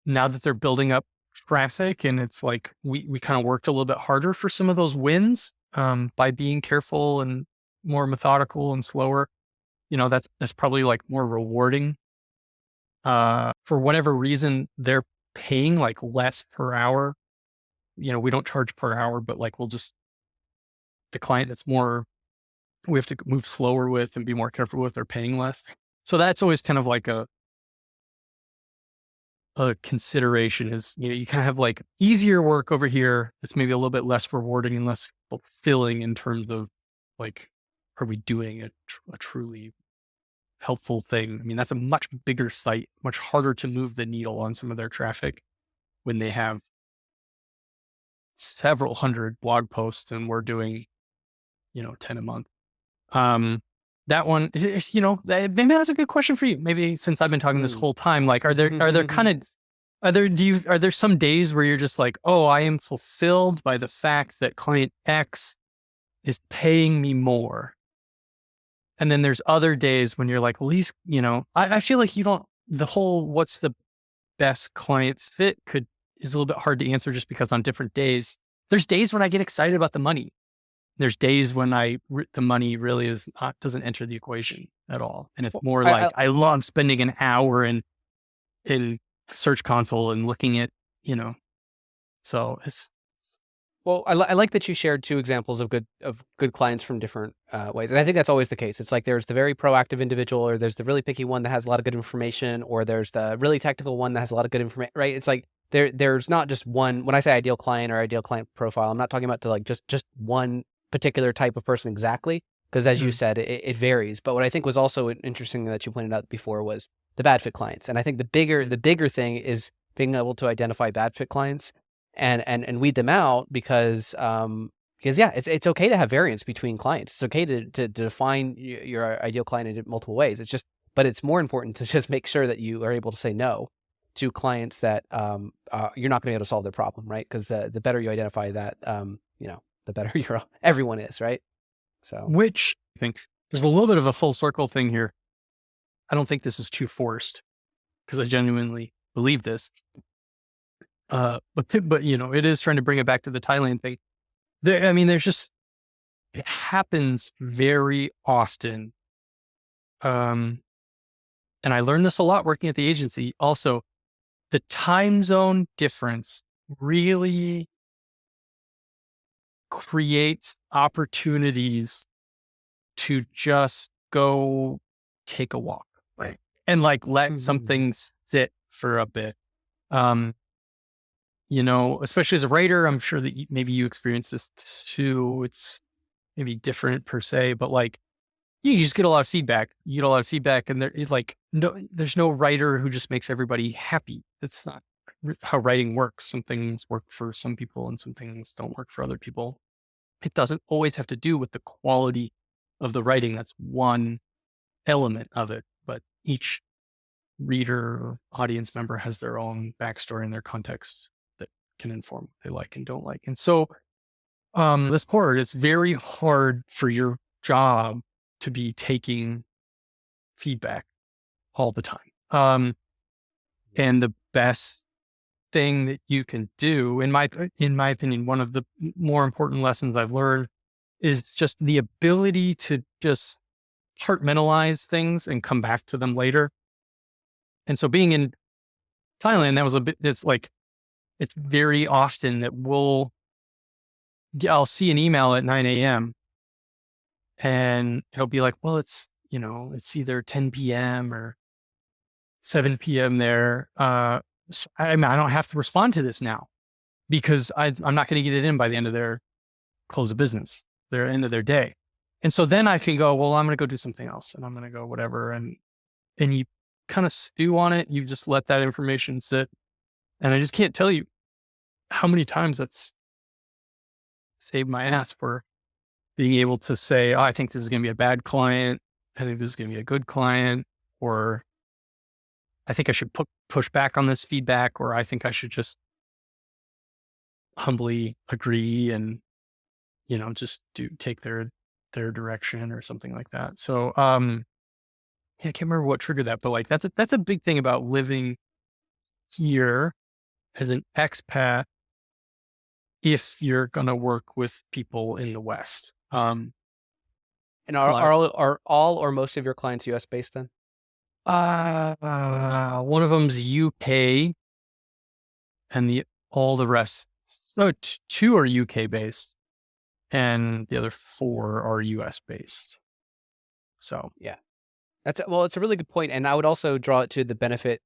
now that they're building up traffic, and it's like we kind of worked a little bit harder for some of those wins by being careful and more methodical and slower. That's probably like more rewarding. For whatever reason, they're paying like less per hour. We don't charge per hour, but like the client that's more, we have to move slower with and be more careful with, they're paying less. So that's always kind of like a consideration is, you kind of have like easier work over here. It's maybe a little bit less rewarding and less fulfilling in terms of like, are we doing a truly helpful thing? I mean, that's a much bigger site, much harder to move the needle on some of their traffic when they have several hundred blog posts and we're doing, 10 a month. That one, maybe that's a good question for you. Maybe since I've been talking this whole time, like, are there some days where you're just like, oh, I am fulfilled by the fact that client X is paying me more. And then there's other days when you're like, well, I feel like what's the best client fit is a little bit hard to answer just because on different days, there's days when I get excited about the money. There's days when the money really doesn't enter the equation at all. And it's more like, I love spending an hour in Search Console and looking at, so it's. Well, I like that you shared 2 examples of good clients from different ways. And I think that's always the case. It's like there's the very proactive individual, or there's the really picky one that has a lot of good information, or there's the really technical one that has a lot of good information, right? It's like there's not just one. When I say ideal client or ideal client profile, I'm not talking about just one particular type of person exactly, because as you said, it varies. But what I think was also interesting that you pointed out before was the bad fit clients. And I think the bigger thing is being able to identify bad fit clients and weed them out, because yeah, it's okay to have variance between clients. It's okay to define your ideal client in multiple ways. But it's more important to just make sure that you are able to say no to clients that you're not going to be able to solve their problem, right? Because the better you identify that, the better everyone is, right? So, which I think there's a little bit of a full circle thing here. I don't think this is too forced, because I genuinely believe this. But it is trying to bring it back to the Thailand thing. It happens very often. And I learned this a lot working at the agency. Also, the time zone difference really creates opportunities to just go take a walk, right? And like let some things sit for a bit. Especially as a writer, I'm sure that maybe you experience this too. It's maybe different per se, but like you just get a lot of feedback. You get a lot of feedback, and there's no writer who just makes everybody happy. That's not how writing works. Some things work for some people and some things don't work for other people. It doesn't always have to do with the quality of the writing. That's one element of it, but each reader or audience member has their own backstory and their context that can inform what they like and don't like. And so this part, it's very hard for your job to be taking feedback all the time. And the best thing that you can do, in my opinion, one of the more important lessons I've learned is just the ability to just compartmentalize things and come back to them later. And so being in Thailand, that was a bit, it's very often that I'll see an email at 9 a.m. and it'll be like, well, it's either 10 p.m. or 7 p.m. there. So I don't have to respond to this now because I'm not going to get it in by the end of their close of business, their end of their day. And so then I can go, well, I'm going to go do something else and I'm going to go whatever. And you kind of stew on it. You just let that information sit. And I just can't tell you how many times that's saved my ass for being able to say, oh, I think this is going to be a bad client. I think this is going to be a good client, or I think I should push back on this feedback, or I think I should just humbly agree and, just take their direction or something like that. So, yeah, I can't remember what triggered that, but like, that's a big thing about living here as an expat. If you're going to work with people in the West, And are all or most of your clients US based then? One of them's UK, and all the rest. So two are UK based, and the other four are US based. So yeah, it's a really good point, and I would also draw it to the benefit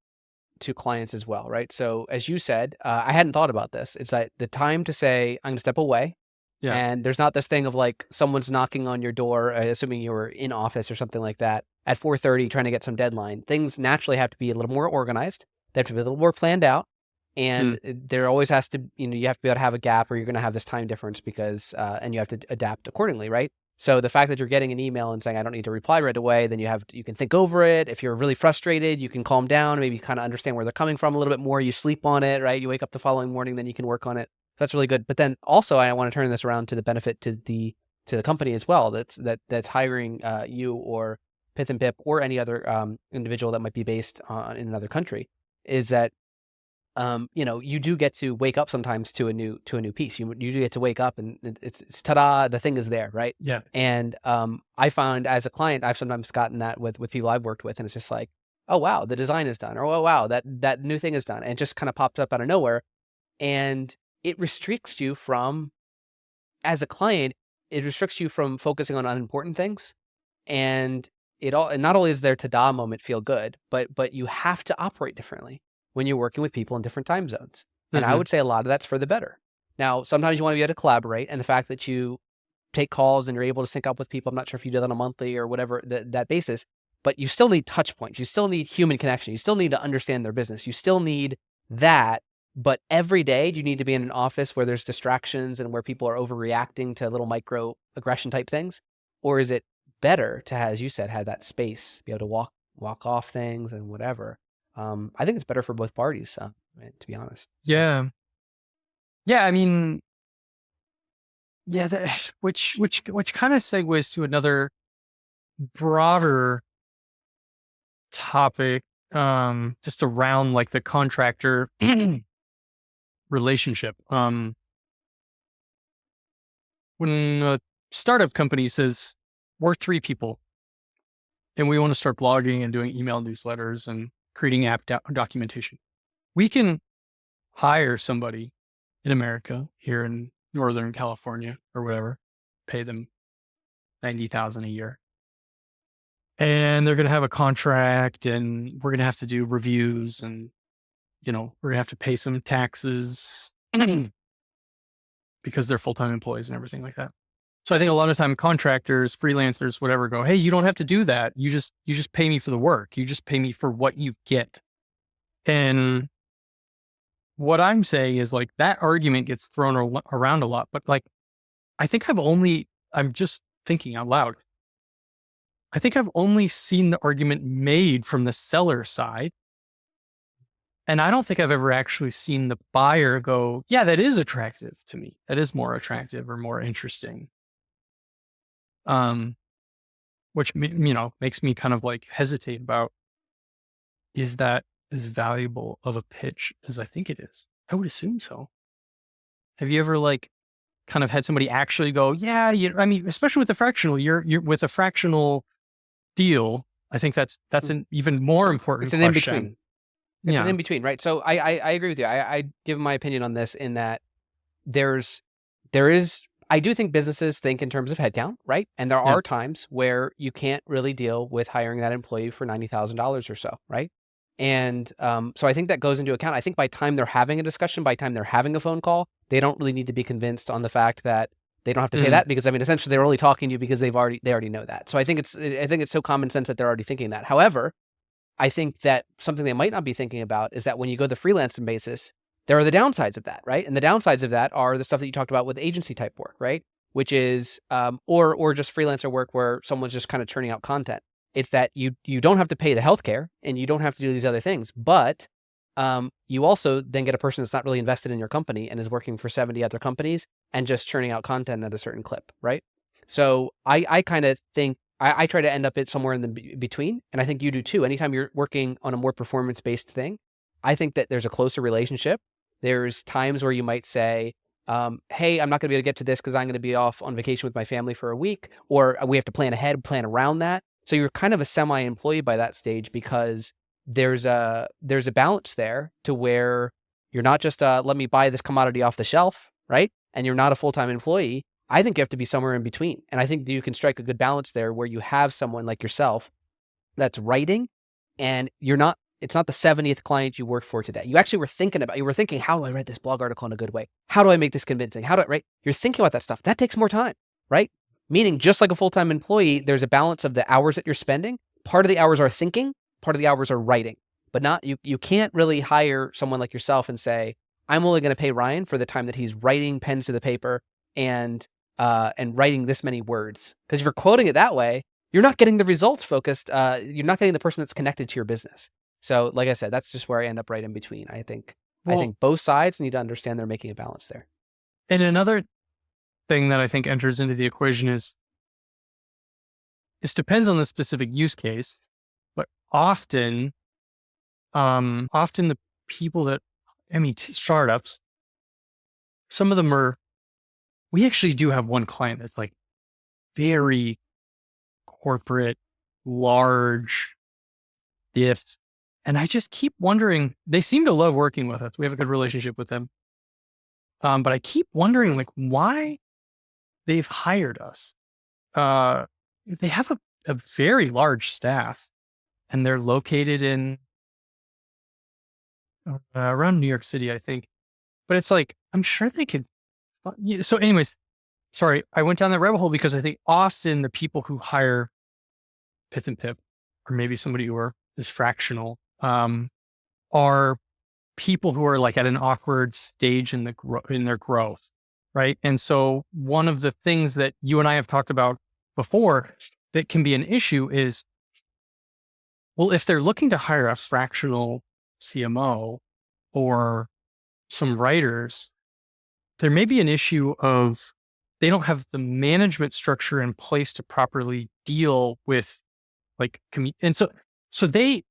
to clients as well, right? So as you said, I hadn't thought about this. It's like the time to say I'm gonna step away. yeah, And there's not this thing of like someone's knocking on your door, assuming you were in office or something like that, at 4:30 trying to get some deadline. Things naturally have to be a little more organized. They have to be a little more planned out. And there always has to, you have to be able to have a gap, or you're going to have this time difference because, and you have to adapt accordingly, right? So the fact that you're getting an email and saying, I don't need to reply right away, then you can think over it. If you're really frustrated, you can calm down, maybe kind of understand where they're coming from a little bit more. You sleep on it, right? You wake up the following morning, then you can work on it. That's really good. But then also I want to turn this around to the benefit to the company as well. That's hiring you or Pith and Pip or any other individual that might be based in another country. Is that you do get to wake up sometimes to a new piece. You do get to wake up and it's ta-da, the thing is there, right? yeah, And I found as a client, I've sometimes gotten that with people I've worked with, and it's just like, oh wow, the design is done, or oh wow, that new thing is done, and it just kind of pops up out of nowhere, and it restricts you from, as a client, it restricts you from focusing on unimportant things, and and not only is their ta-da moment feel good, but you have to operate differently when you're working with people in different time zones. And I would say a lot of that's for the better. Now, sometimes you want to be able to collaborate, and the fact that you take calls and you're able to sync up with people, I'm not sure if you do that on a monthly or whatever that basis, but you still need touch points. You still need human connection. You still need to understand their business. You still need that. But every day, do you need to be in an office where there's distractions and where people are overreacting to little micro aggression type things? Or is it better to, as you said, have that space, be able to walk off things and whatever? I think it's better for both parties, to be honest. yeah, yeah. I mean, yeah, which kind of segues to another broader topic, just around like the contractor relationship. When a startup company says we're 3 people and we want to start blogging and doing email newsletters and creating app documentation, we can hire somebody in America, here in Northern California or whatever, pay them $90,000 a year. And they're going to have a contract, and we're going to have to do reviews, and, we're going to have to pay some taxes because they're full-time employees and everything like that. So I think a lot of time contractors, freelancers, whatever, go, hey, you don't have to do that. You just pay me for the work. You just pay me for what you get. And what I'm saying is like that argument gets thrown around a lot, but like, I'm just thinking out loud. I think I've only seen the argument made from the seller side. And I don't think I've ever actually seen the buyer go, yeah, that is attractive to me. That is more attractive or more interesting. Which, makes me kind of like hesitate about, is that as valuable of a pitch as I think it is? I would assume so. Have you ever like kind of had somebody actually go, yeah, I mean, especially with the fractional, you're with a fractional deal. I think that's an even more important It's an in question. between. It's an Yeah. in between, right? So I agree with you. I give my opinion on this in that there's there is I do think businesses think in terms of headcount, right? And there Yeah. are times where you can't really deal with hiring that employee for $90,000 or so, right? And so I think that goes into account. I think by time they're having a discussion, by time they're having a phone call, they don't really need to be convinced on the fact that they don't have to pay Mm, that, because I mean, essentially they're only talking to you because they already know that. So I think it's so common sense that they're already thinking that. However, I think that something they might not be thinking about is that when you go the freelancing basis, there are the downsides of that, right? And the downsides of that are the stuff that you talked about with agency type work, right? Which is, or just freelancer work where someone's just kind of churning out content. It's that you don't have to pay the healthcare and you don't have to do these other things, but you also then get a person that's not really invested in your company and is working for 70 other companies and just churning out content at a certain clip, right? So I kind of think I try to end up at somewhere in the between, and I think you do too. Anytime you're working on a more performance-based thing, I think that there's a closer relationship. There's times where you might say, hey, I'm not going to be able to get to this because I'm going to be off on vacation with my family for a week, or we have to plan ahead, plan around that. So you're kind of a semi-employee by that stage, because there's a balance there to where you're not just let me buy this commodity off the shelf, right? And you're not a full-time employee. I think you have to be somewhere in between. And I think that you can strike a good balance there where you have someone like yourself that's writing, and it's not the 70th client you worked for today. You actually were thinking, how do I write this blog article in a good way? How do I make this convincing? Right? You're thinking about that stuff. That takes more time, right? Meaning, just like a full-time employee, there's a balance of the hours that you're spending. Part of the hours are thinking, part of the hours are writing. But not you can't really hire someone like yourself and say, I'm only going to pay Ryan for the time that he's writing pens to the paper and writing this many words. Because if you're quoting it that way, you're not getting the results focused. You're not getting the person that's connected to your business. So, like I said, that's just where I end up right in between. I think well, both sides need to understand they're making a balance there. and another thing that I think enters into the equation is it depends on the specific use case, but often the people that, I mean, startups, some of them we actually do have one client that's like very corporate, large, if, and I just keep wondering, they seem to love working with us. We have a good relationship with them. But I keep wondering like why they've hired us. They have a very large staff and they're located in around New York City, I think. But it's like, I'm sure they could. Yeah, so, anyways, sorry, I went down that rabbit hole because I think often the people who hire Pith and Pip, or maybe somebody is fractional, are people who are like at an awkward stage in in their growth, right? And so, one of the things that you and I have talked about before that can be an issue is, well, if they're looking to hire a fractional CMO or some writers, there may be an issue of they don't have the management structure in place to properly deal with like and so they,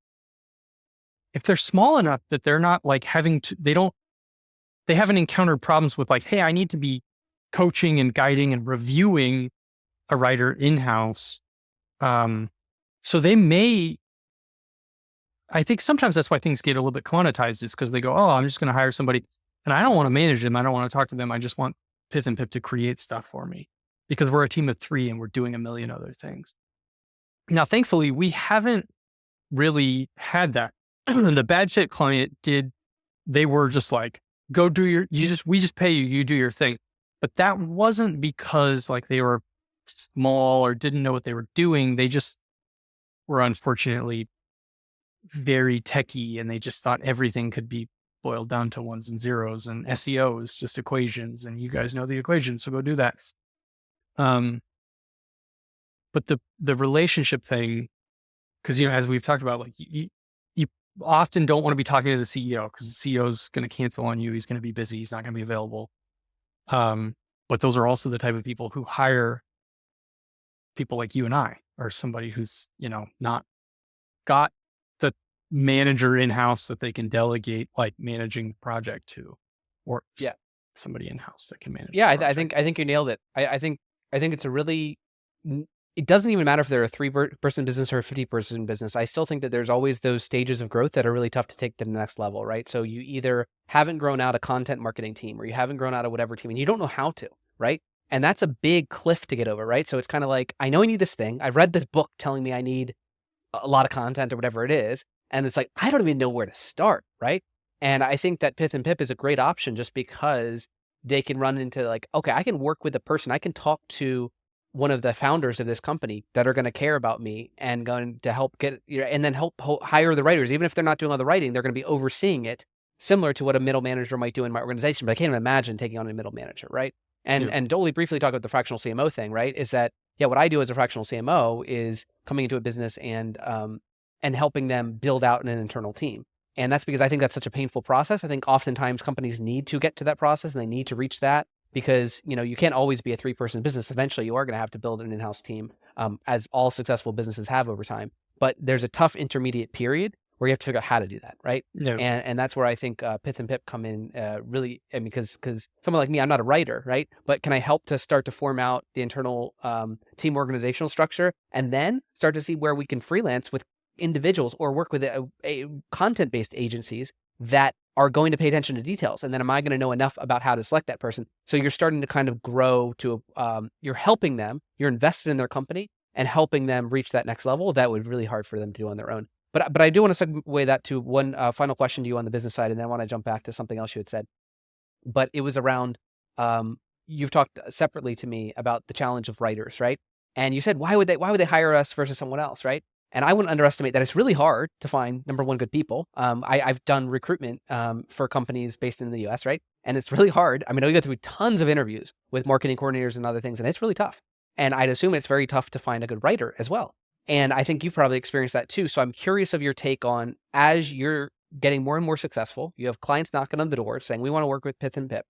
if they're small enough that they're not like having to, they haven't encountered problems with like, hey, I need to be coaching and guiding and reviewing a writer in-house. So they may, I think sometimes that's why things get a little bit commoditized, is because they go, oh, I'm just going to hire somebody and I don't want to manage them. I don't want to talk to them. I just want Pith and Pip to create stuff for me because we're a team of 3 and we're doing a million other things. Now, thankfully, we haven't really had that. The bad fit client they were just like, go do we just pay you, you do your thing. But that wasn't because like they were small or didn't know what they were doing. They just were unfortunately very techie and they just thought everything could be boiled down to ones and zeros, and SEO is just equations and you guys know the equations. So go do that. But the relationship thing, because, as we've talked about, like you often don't want to be talking to the CEO because the CEO is going to cancel on you. He's going to be busy. He's not going to be available. But those are also the type of people who hire people like you and I, or somebody who's, not got the manager in-house that they can delegate like managing the project to. or Yeah. somebody in-house that can manage Yeah, the I project. think you nailed it. I think it's a really it doesn't even matter if they're a person business or a 50-person business. I still think that there's always those stages of growth that are really tough to take to the next level, right? So you either haven't grown out a content marketing team or you haven't grown out a whatever team and you don't know how to, right? And that's a big cliff to get over, right? So it's kind of like, I know I need this thing. I've read this book telling me I need a lot of content or whatever it is. And it's like, I don't even know where to start, right? And I think that Pith and Pip is a great option just because they can run into like, okay, I can work with a person. I can talk to one of the founders of this company that are going to care about me and going to help get, and then help hire the writers. Even if they're not doing all the writing, they're going to be overseeing it, similar to what a middle manager might do in my organization. But I can't even imagine taking on a middle manager, right? Yeah. And to only briefly talk about the fractional CMO thing, right? Is that, yeah, what I do as a fractional CMO is coming into a business and helping them build out an internal team. And that's because I think that's such a painful process. I think oftentimes companies need to get to that process and they need to reach that because, you can't always be a 3-person business. Eventually you are going to have to build an in-house team, as all successful businesses have over time. But there's a tough intermediate period where you have to figure out how to do that, right? No. And that's where I think Pith and Pip come in really, I mean, because someone like me, I'm not a writer, right? But can I help to start to form out the internal team organizational structure and then start to see where we can freelance with individuals or work with a content-based agencies that are going to pay attention to details. And then am I going to know enough about how to select that person? So you're starting to kind of grow to, you're helping them, you're invested in their company and helping them reach that next level. That would be really hard for them to do on their own. But I do want to segue that to one final question to you on the business side, and then I want to jump back to something else you had said. But it was around, you've talked separately to me about the challenge of writers, right? And you said, why would they hire us versus someone else, right? And I wouldn't underestimate that it's really hard to find, number one, good people. I've done recruitment for companies based in the US, right? And it's really hard. I mean, I go through tons of interviews with marketing coordinators and other things, and it's really tough. And I'd assume it's very tough to find a good writer as well. And I think you've probably experienced that too. So I'm curious of your take on, as you're getting more and more successful, you have clients knocking on the door saying, we want to work with Pith and Pip.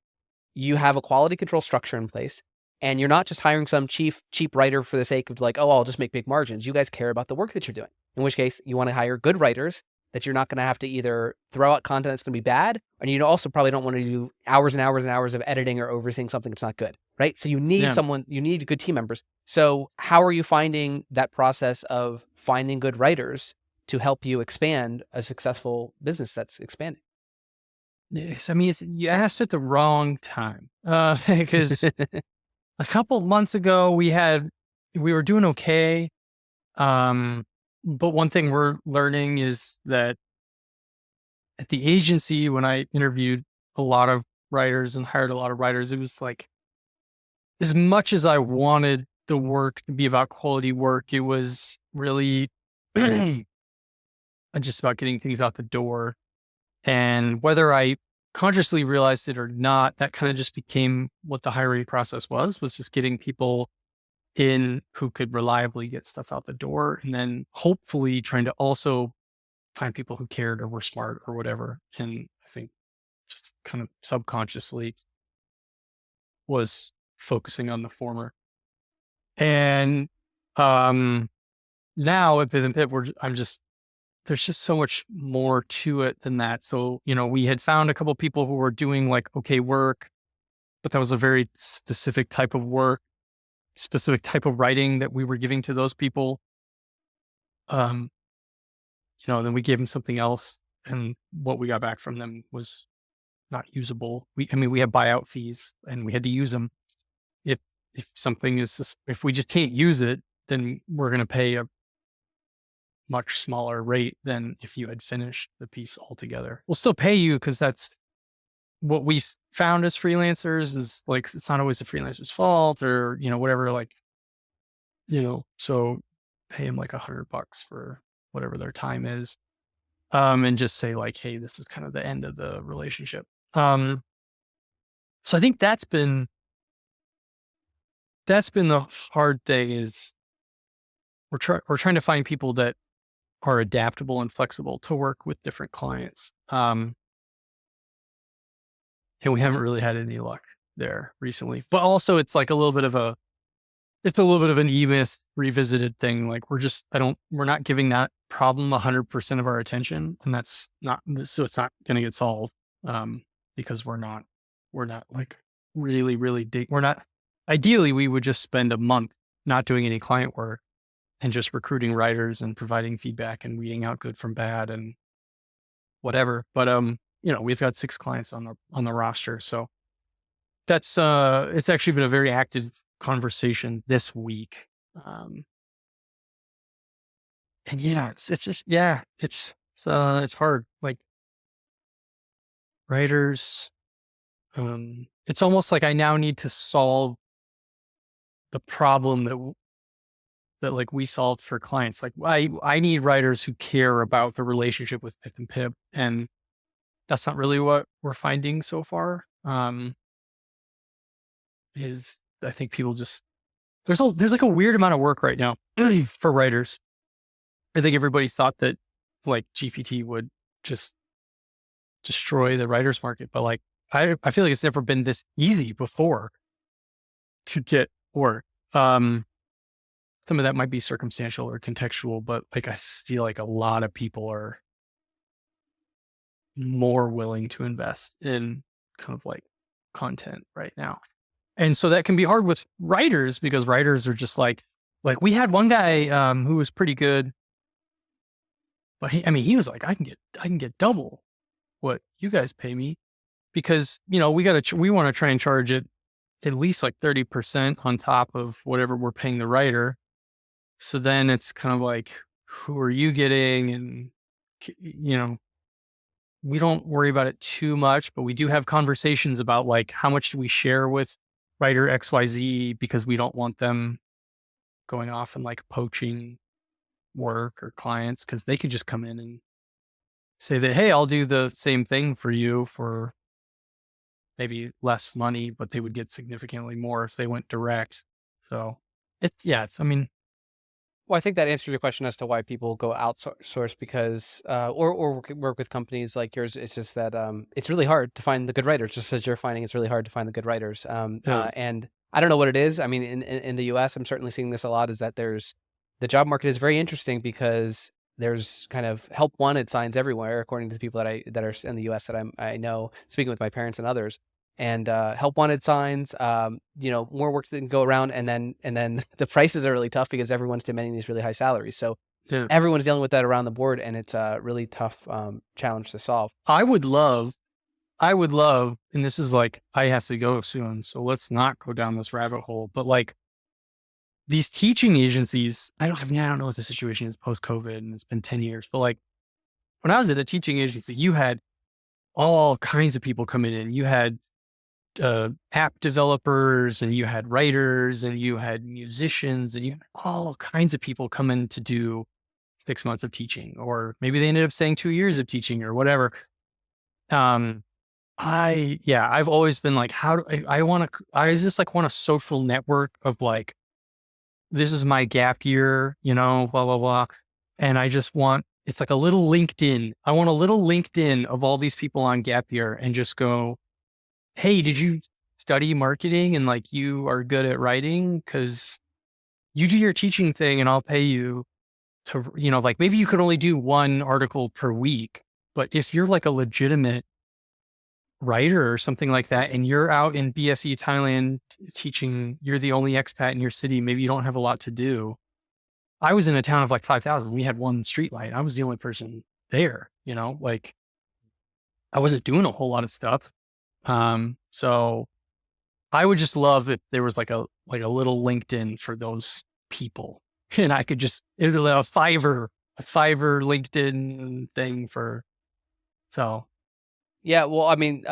You have a quality control structure in place, and you're not just hiring some cheap writer for the sake of like, oh, I'll just make big margins. You guys care about the work that you're doing, in which case you want to hire good writers that you're not going to have to either throw out content that's going to be bad, and you also probably don't want to do hours and hours and hours of editing or overseeing something that's not good, right? So you need you need good team members. So how are you finding that process of finding good writers to help you expand a successful business that's expanding? Yes, I mean, you asked at the wrong time because a couple months ago we were doing okay. But one thing we're learning is that at the agency, when I interviewed a lot of writers and hired a lot of writers, it was like, as much as I wanted the work to be about quality work, it was really just about getting things out the door. And whether I consciously realized it or not, that kind of just became what the hiring process was just getting people in who could reliably get stuff out the door. And then hopefully trying to also find people who cared or were smart or whatever. And I think just kind of subconsciously was focusing on the former. And now at Biz and Pip, there's just so much more to it than that. So, we had found a couple of people who were doing like okay work, but that was a very specific type of work, specific type of writing that we were giving to those people. Then we gave them something else, and what we got back from them was not usable. We had buyout fees, and we had to use them. If something if we just can't use it, then we're going to pay a much smaller rate than if you had finished the piece altogether. We'll still pay you because that's what we found as freelancers is like, it's not always the freelancer's fault or, whatever, so pay them like $100 for whatever their time is. And just say like, hey, this is kind of the end of the relationship. So I think that's been the hard thing is we're trying to find people that are adaptable and flexible to work with different clients. And we haven't really had any luck there recently, but also it's like a little bit of an EMIS revisited thing. Like we're not giving that problem 100% of our attention, and that's not, so it's not going to get solved, because we're not we're not like really, really deep. We're not, ideally, we would just spend a month not doing any client work and just recruiting writers and providing feedback and weeding out good from bad and whatever. But, we've got 6 clients on the roster. So that's, it's actually been a very active conversation this week. And yeah, it's just, yeah, it's hard. Like writers, it's almost like I now need to solve the problem that like we solved for clients. Like I need writers who care about the relationship with Pith and Pip, and that's not really what we're finding so far. Is I think people just there's like a weird amount of work right now for writers. I think everybody thought that like GPT would just destroy the writers market, but like I feel like it's never been this easy before to get work. Some of that might be circumstantial or contextual, but like I feel like a lot of people are more willing to invest in kind of like content right now. And so that can be hard with writers because writers are just like we had one guy who was pretty good, but he was like, I can get double what you guys pay me because, we want to try and charge it at least like 30% on top of whatever we're paying the writer. So then it's kind of like, who are you getting? And, we don't worry about it too much, but we do have conversations about like, how much do we share with writer XYZ because we don't want them going off and like poaching work or clients because they could just come in and say that, hey, I'll do the same thing for you for maybe less money, but they would get significantly more if they went direct. So Well, I think that answers your question as to why people go outsource because, or work with companies like yours. It's just that it's really hard to find the good writers, just as you're finding it's really hard to find the good writers. And I don't know what it is. I mean, in the U.S., I'm certainly seeing this a lot. Is that the job market is very interesting because there's kind of help wanted signs everywhere, according to the people that are in the U.S. that I know, speaking with my parents and others. And help wanted signs, more work that can go around, and then the prices are really tough because everyone's demanding these really high salaries. So everyone's dealing with that around the board, and it's a really tough challenge to solve. I would love, and this is like I have to go soon, so let's not go down this rabbit hole. But like these teaching agencies, I don't know what the situation is post COVID, and it's been 10 years. But like when I was at a teaching agency, you had all kinds of people coming in. You had app developers and you had writers and you had musicians and you had all kinds of people come in to do 6 months of teaching, or maybe they ended up saying 2 years of teaching or whatever. I've always been like, I just like want a social network of like, this is my gap year, blah, blah, blah. And I just want, it's like a little LinkedIn. I want a little LinkedIn of all these people on gap year and just go, hey, did you study marketing and like you are good at writing? Because you do your teaching thing and I'll pay you to, like maybe you could only do 1 article per week. But if you're like a legitimate writer or something like that, and you're out in BFE Thailand teaching, you're the only expat in your city, maybe you don't have a lot to do. I was in a town of like 5,000. We had 1 street light. I was the only person there, like I wasn't doing a whole lot of stuff. So I would just love if there was like a little LinkedIn for those people, and I could just, it was a Fiverr LinkedIn thing so. Yeah, well, I mean,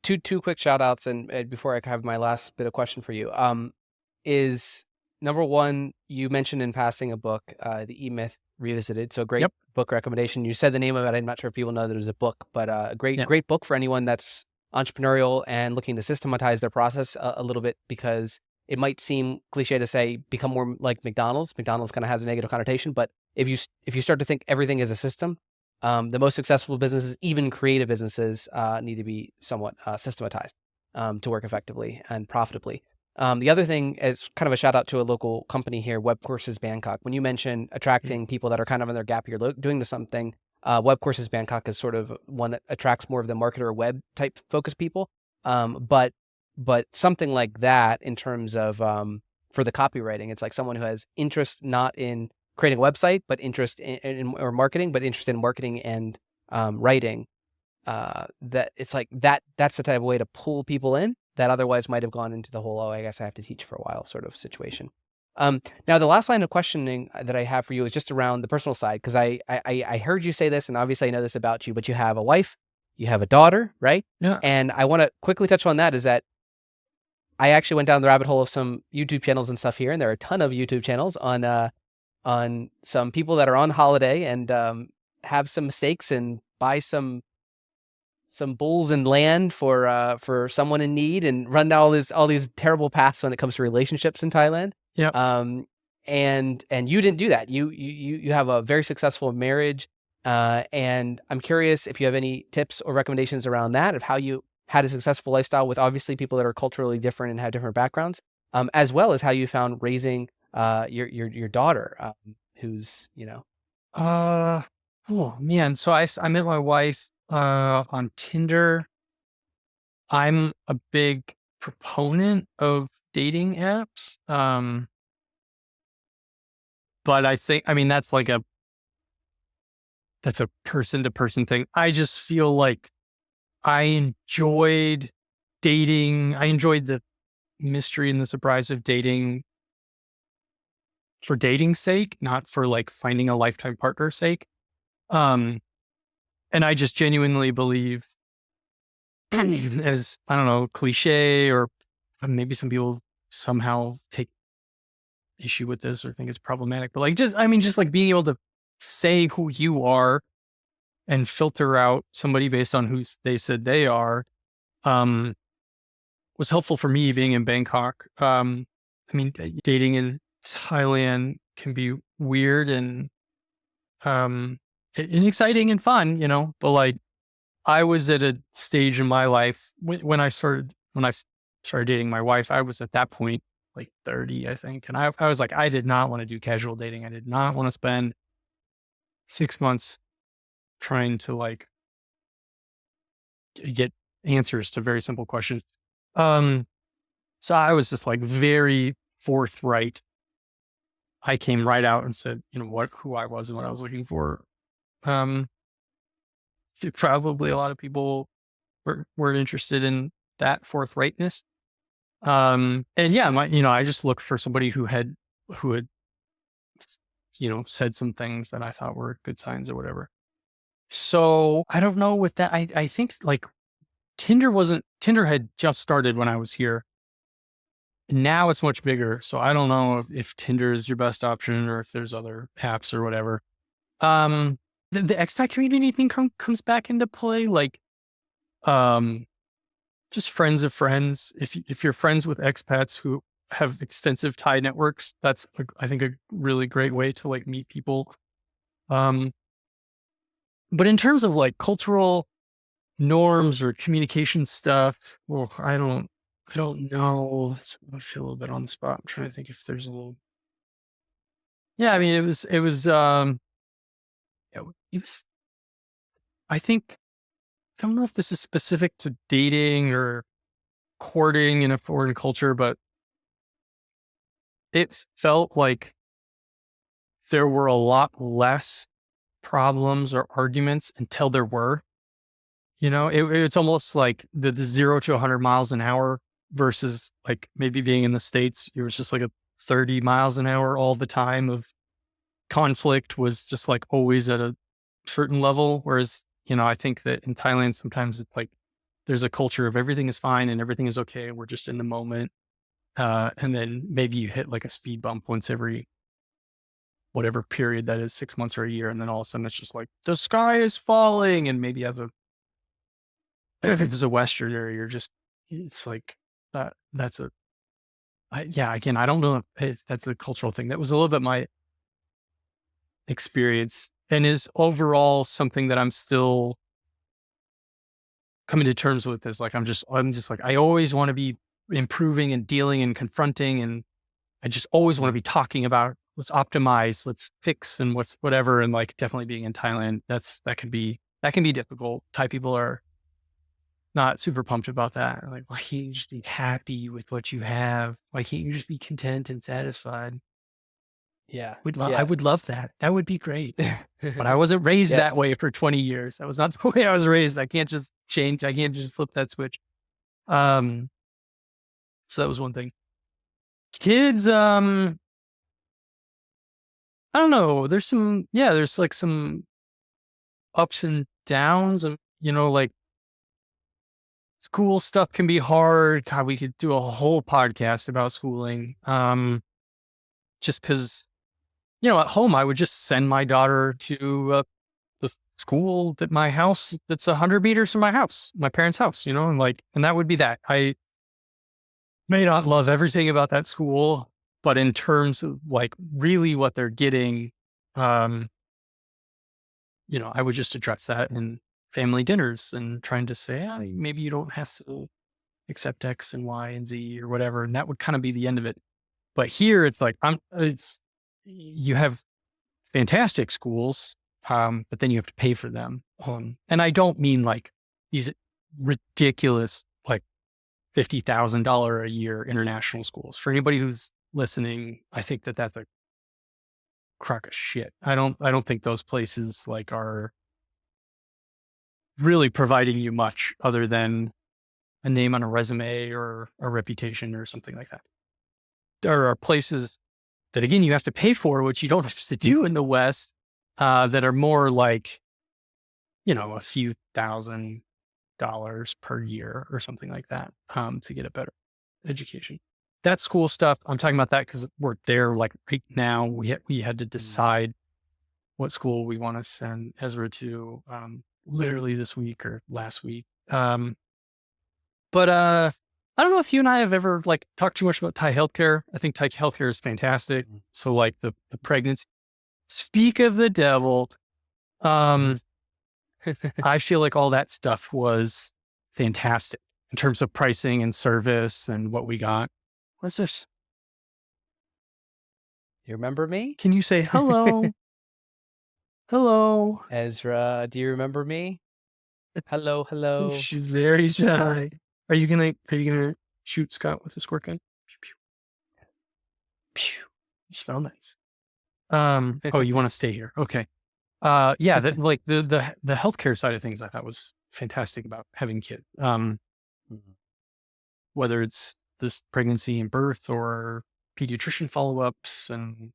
two quick shout outs, and before I have my last bit of question for you, is number one, you mentioned in passing a book, The E-Myth Revisited. So great book recommendation. You said the name of it. I'm not sure if people know that it was a book, but a great book for anyone that's entrepreneurial and looking to systematize their process a little bit, because it might seem cliche to say become more like McDonald's. McDonald's kind of has a negative connotation, but if you start to think everything is a system, the most successful businesses, even creative businesses, need to be somewhat systematized to work effectively and profitably. The other thing is kind of a shout out to a local company here, Web Courses Bangkok. When you mention attracting people that are kind of in their gap year doing something, Web Courses Bangkok is sort of one that attracts more of the marketer web type focused people. But something like that in terms of for the copywriting, it's like someone who has interest not in creating a website, but interest in or marketing, but interest in marketing and writing. That it's like that's the type of way to pull people in that otherwise might have gone into the whole, oh, I guess I have to teach for a while sort of situation. Now the last line of questioning that I have for you is just around the personal side, because I heard you say this, and obviously I know this about you, but you have a wife, you have a daughter, right? Yeah. And I want to quickly touch on that, is that I actually went down the rabbit hole of some YouTube channels and stuff here, and there are a ton of YouTube channels on some people that are on holiday and have some mistakes and buy some bulls and land for someone in need, and run down all these terrible paths when it comes to relationships in Thailand. Yeah. And you didn't do that. You have a very successful marriage. And I'm curious if you have any tips or recommendations around that, of how you had a successful lifestyle with obviously people that are culturally different and have different backgrounds, as well as how you found raising your daughter, who's, Oh man. So I met my wife on Tinder. I'm a big proponent of dating apps. But I mean, that's a person to person thing. I just feel like I enjoyed dating. I enjoyed the mystery and the surprise of dating for dating's sake, not for like finding a lifetime partner's sake. And I just genuinely believe, as I don't know, cliche, or maybe some people somehow take issue with this or think it's problematic, but like, just like being able to say who you are and filter out somebody based on who they said they are, was helpful for me being in Bangkok. Dating in Thailand can be weird and exciting and fun, but like, I was at a stage in my life when I started dating my wife. I was at that point like 30, I think. And I was like, I did not want to do casual dating. I did not want to spend 6 months trying to like get answers to very simple questions. So I was just like very forthright. I came right out and said, who I was and what I was looking for. Probably a lot of people weren't interested in that forthrightness. And yeah, I just looked for somebody who had, said some things that I thought were good signs or whatever. So I don't know with that. I think like Tinder had just started when I was here. Now it's much bigger. So I don't know if Tinder is your best option or if there's other apps or whatever. The expat community thing comes back into play. Like, just friends of friends. If you're friends with expats who have extensive Thai networks, that's I think a really great way to like meet people. But in terms of like cultural norms or communication stuff, well, I don't know. I feel a little bit on the spot. I'm trying to think if there's a little. Yeah, I mean, it was. I think, I don't know if this is specific to dating or courting in a foreign culture, but it felt like there were a lot less problems or arguments until there were. It's almost like the 0 to 100 miles an hour versus like maybe being in the States, it was just like a 30 miles an hour all the time of conflict was just like always at a certain level. Whereas, I think that in Thailand, sometimes it's like there's a culture of everything is fine and everything is okay. We're just in the moment. And then maybe you hit like a speed bump once every whatever period that is, 6 months or a year. And then all of a sudden it's just like the sky is falling. And maybe as a Westerner, it's like again, I don't know if that's a cultural thing. That was a little bit my experience and is overall something that I'm still coming to terms with. Is like, I'm just like, I always want to be improving and dealing and confronting. And I just always want to be talking about let's optimize, let's fix and whatever. And like definitely being in Thailand, that can be difficult. Thai people are not super pumped about that. Like, why can't you just be happy with what you have? Why can't you just be content and satisfied? Yeah. I would love that. That would be great. But I wasn't raised Yeah. that way for 20 years. That was not the way I was raised. I can't just change. I can't just flip that switch. So that was one thing. Kids, I don't know. There's like some ups and downs, and like school stuff can be hard. God, we could do a whole podcast about schooling. Just because, at home I would just send my daughter to the school that's 100 meters from my parents' house, and that would be that. I may not love everything about that school, but in terms of like really what they're getting, I would just address that in family dinners and trying to say, maybe you don't have to accept X and Y and Z or whatever. And that would kind of be the end of it. But here it's like, you have fantastic schools, but then you have to pay for them. And I don't mean like these ridiculous, like $50,000 a year international schools. For anybody who's listening, I think that's a crock of shit. I don't think those places like are really providing you much other than a name on a resume or a reputation or something like that. There are places that, again, you have to pay for, which you don't have to do in the West, that are more like, a few $1,000s per year or something like that, to get a better education. That's cool stuff. I'm talking about that because we're there like right now. We had to decide what school we want to send Ezra to, literally this week or last week. But I don't know if you and I have ever like talked too much about Thai healthcare. I think Thai healthcare is fantastic. So like the pregnancy, speak of the devil. I feel like all that stuff was fantastic in terms of pricing and service and what we got. What's this? You remember me? Can you say hello? Hello. Ezra, do you remember me? Hello, hello. She's very shy. Are you gonna shoot Scott with a squirt gun? Pew, pew. Pew. You smell nice. Oh, you want to stay here? Okay. Yeah, like the healthcare side of things I thought was fantastic about having kids. Whether it's this pregnancy and birth or pediatrician follow-ups, and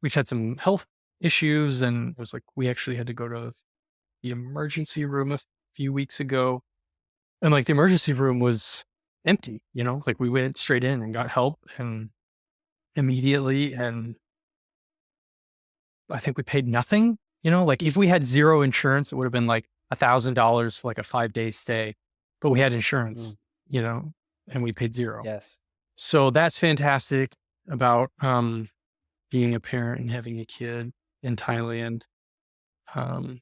we've had some health issues, and it was like we actually had to go to the emergency room a few weeks ago, and like the emergency room was empty, like we went straight in and got help and immediately, and I think we paid nothing. Like if we had zero insurance, it would have been like $1,000 for like a 5-day stay, but we had insurance, and we paid zero. Yes. So that's fantastic about being a parent and having a kid in Thailand. I don't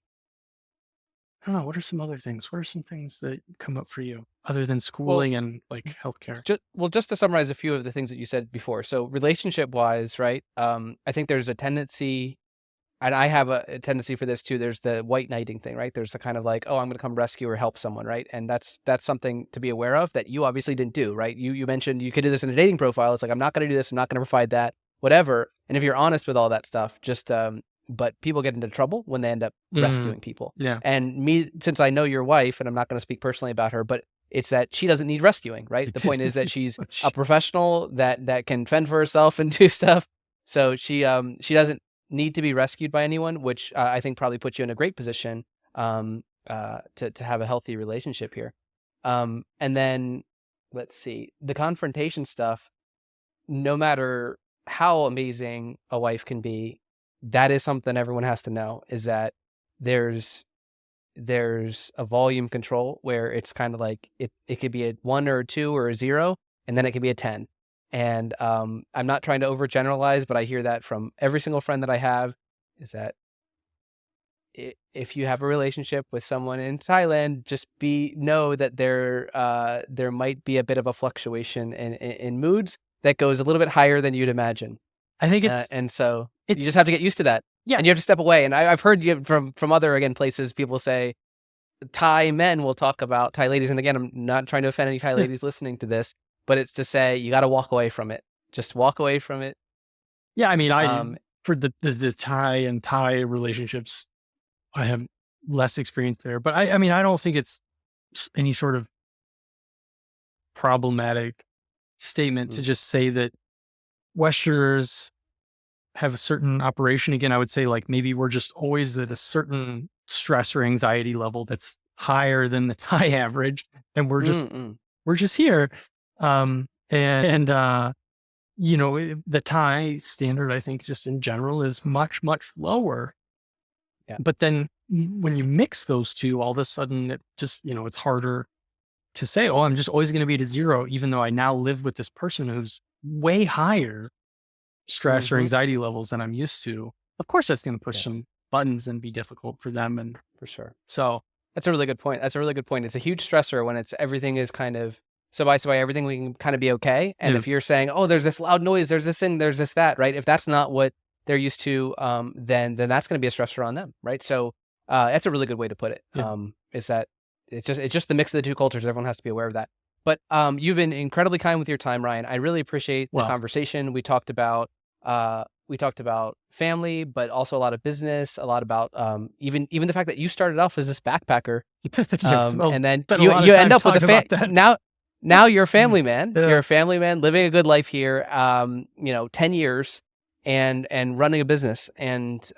know. What are some other things? What are some things that come up for you other than schooling and like healthcare? Just to summarize a few of the things that you said before. So relationship wise, right? I think there's a tendency, and I have a tendency for this too. There's the white knighting thing, right? There's the kind of like, oh, I'm going to come rescue or help someone, right? And that's something to be aware of that you obviously didn't do, right? You mentioned you could do this in a dating profile. It's like, I'm not going to do this. I'm not going to provide that, whatever. And if you're honest with all that stuff, just, but people get into trouble when they end up rescuing people. Yeah. And me, since I know your wife, and I'm not going to speak personally about her, but it's that she doesn't need rescuing, right? The point is that she's a professional that can fend for herself and do stuff. So she doesn't need to be rescued by anyone, which I think probably puts you in a great position to have a healthy relationship here. And then let's see, the confrontation stuff, no matter how amazing a wife can be, that is something everyone has to know, is that there's a volume control where it's kind of like it could be a 1 or a 2 or a 0, and then it could be a 10. And I'm not trying to overgeneralize, but I hear that from every single friend that I have, is that if you have a relationship with someone in Thailand, just know that there might be a bit of a fluctuation in moods that goes a little bit higher than you'd imagine. I think it's and so you just have to get used to that. Yeah. And you have to step away. And I've heard you from other, again, places, people say Thai men will talk about Thai ladies. And again, I'm not trying to offend any Thai ladies listening to this, but it's to say you got to walk away from it. Just walk away from it. Yeah, I mean, for the Thai relationships, I have less experience there, but I mean, I don't think it's any sort of problematic statement to just say that Westerners have a certain operation. Again, I would say like maybe we're just always at a certain stress or anxiety level that's higher than the Thai average, and we're just here. You know, the Thai standard, I think, just in general, is much lower. Yeah. But then when you mix those two, all of a sudden it just, you know, it's harder to say, oh, I'm just always going to be at a zero, even though I now live with this person who's way higher stress or anxiety levels than I'm used to. Of course, that's going to push some buttons and be difficult for them. And for sure. So that's a really good point. It's a huge stressor when everything is kind of so by everything we can kind of be okay. And if you're saying, oh, there's this loud noise, there's this thing, there's this, that, right? If that's not what they're used to, then that's going to be a stressor on them, right? So that's a really good way to put it. Is that it's just the mix of the two cultures. Everyone has to be aware of that. But you've been incredibly kind with your time, Ryan. I really appreciate the conversation. We talked about family, but also a lot of business, a lot about even the fact that you started off as this backpacker, and then you end up with now you're a family man. You're a family man living a good life here. 10 years and running a business and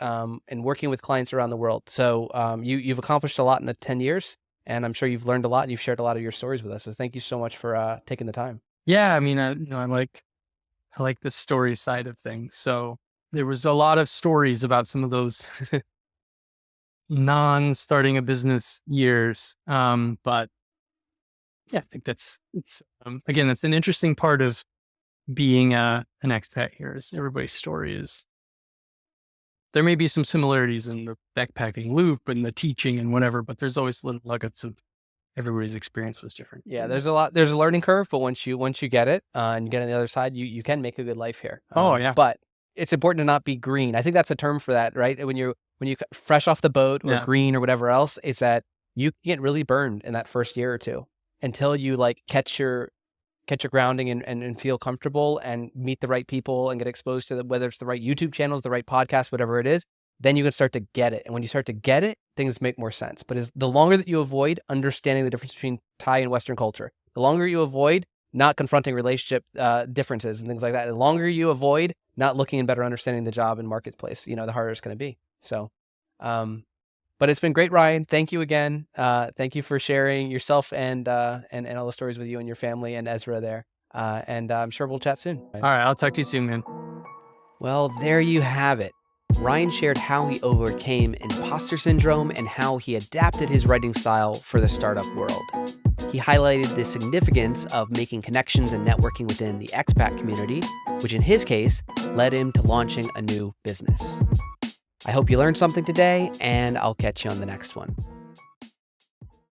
working with clients around the world. So you've accomplished a lot in the 10 years. And I'm sure you've learned a lot and you've shared a lot of your stories with us. So thank you so much for taking the time. Yeah, I mean, I like the story side of things. So there was a lot of stories about some of those non-starting a business years. But yeah, I think it's again, that's an interesting part of being an expat here. Is everybody's story is. There may be some similarities in the backpacking loop and the teaching and whatever, but there's always little nuggets of everybody's experience was different. Yeah, there's a learning curve, but once you get it and you get on the other side, you can make a good life here. But it's important to not be green. I think that's a term for that, right? When you fresh off the boat or green or whatever else, it's that you get really burned in that first year or two until you like catch your grounding and feel comfortable and meet the right people and get exposed to whether it's the right YouTube channels, the right podcast, whatever it is, then you can start to get it. And when you start to get it, things make more sense. But the longer that you avoid understanding the difference between Thai and Western culture, the longer you avoid not confronting relationship differences and things like that, the longer you avoid not looking and better understanding the job and marketplace, the harder it's going to be. So, but it's been great, Ryan. Thank you again. Thank you for sharing yourself and all the stories with you and your family and Ezra there. And I'm sure we'll chat soon. All right. I'll talk to you soon, man. Well, there you have it. Ryan shared how he overcame imposter syndrome and how he adapted his writing style for the startup world. He highlighted the significance of making connections and networking within the expat community, which in his case led him to launching a new business. I hope you learned something today, and I'll catch you on the next one.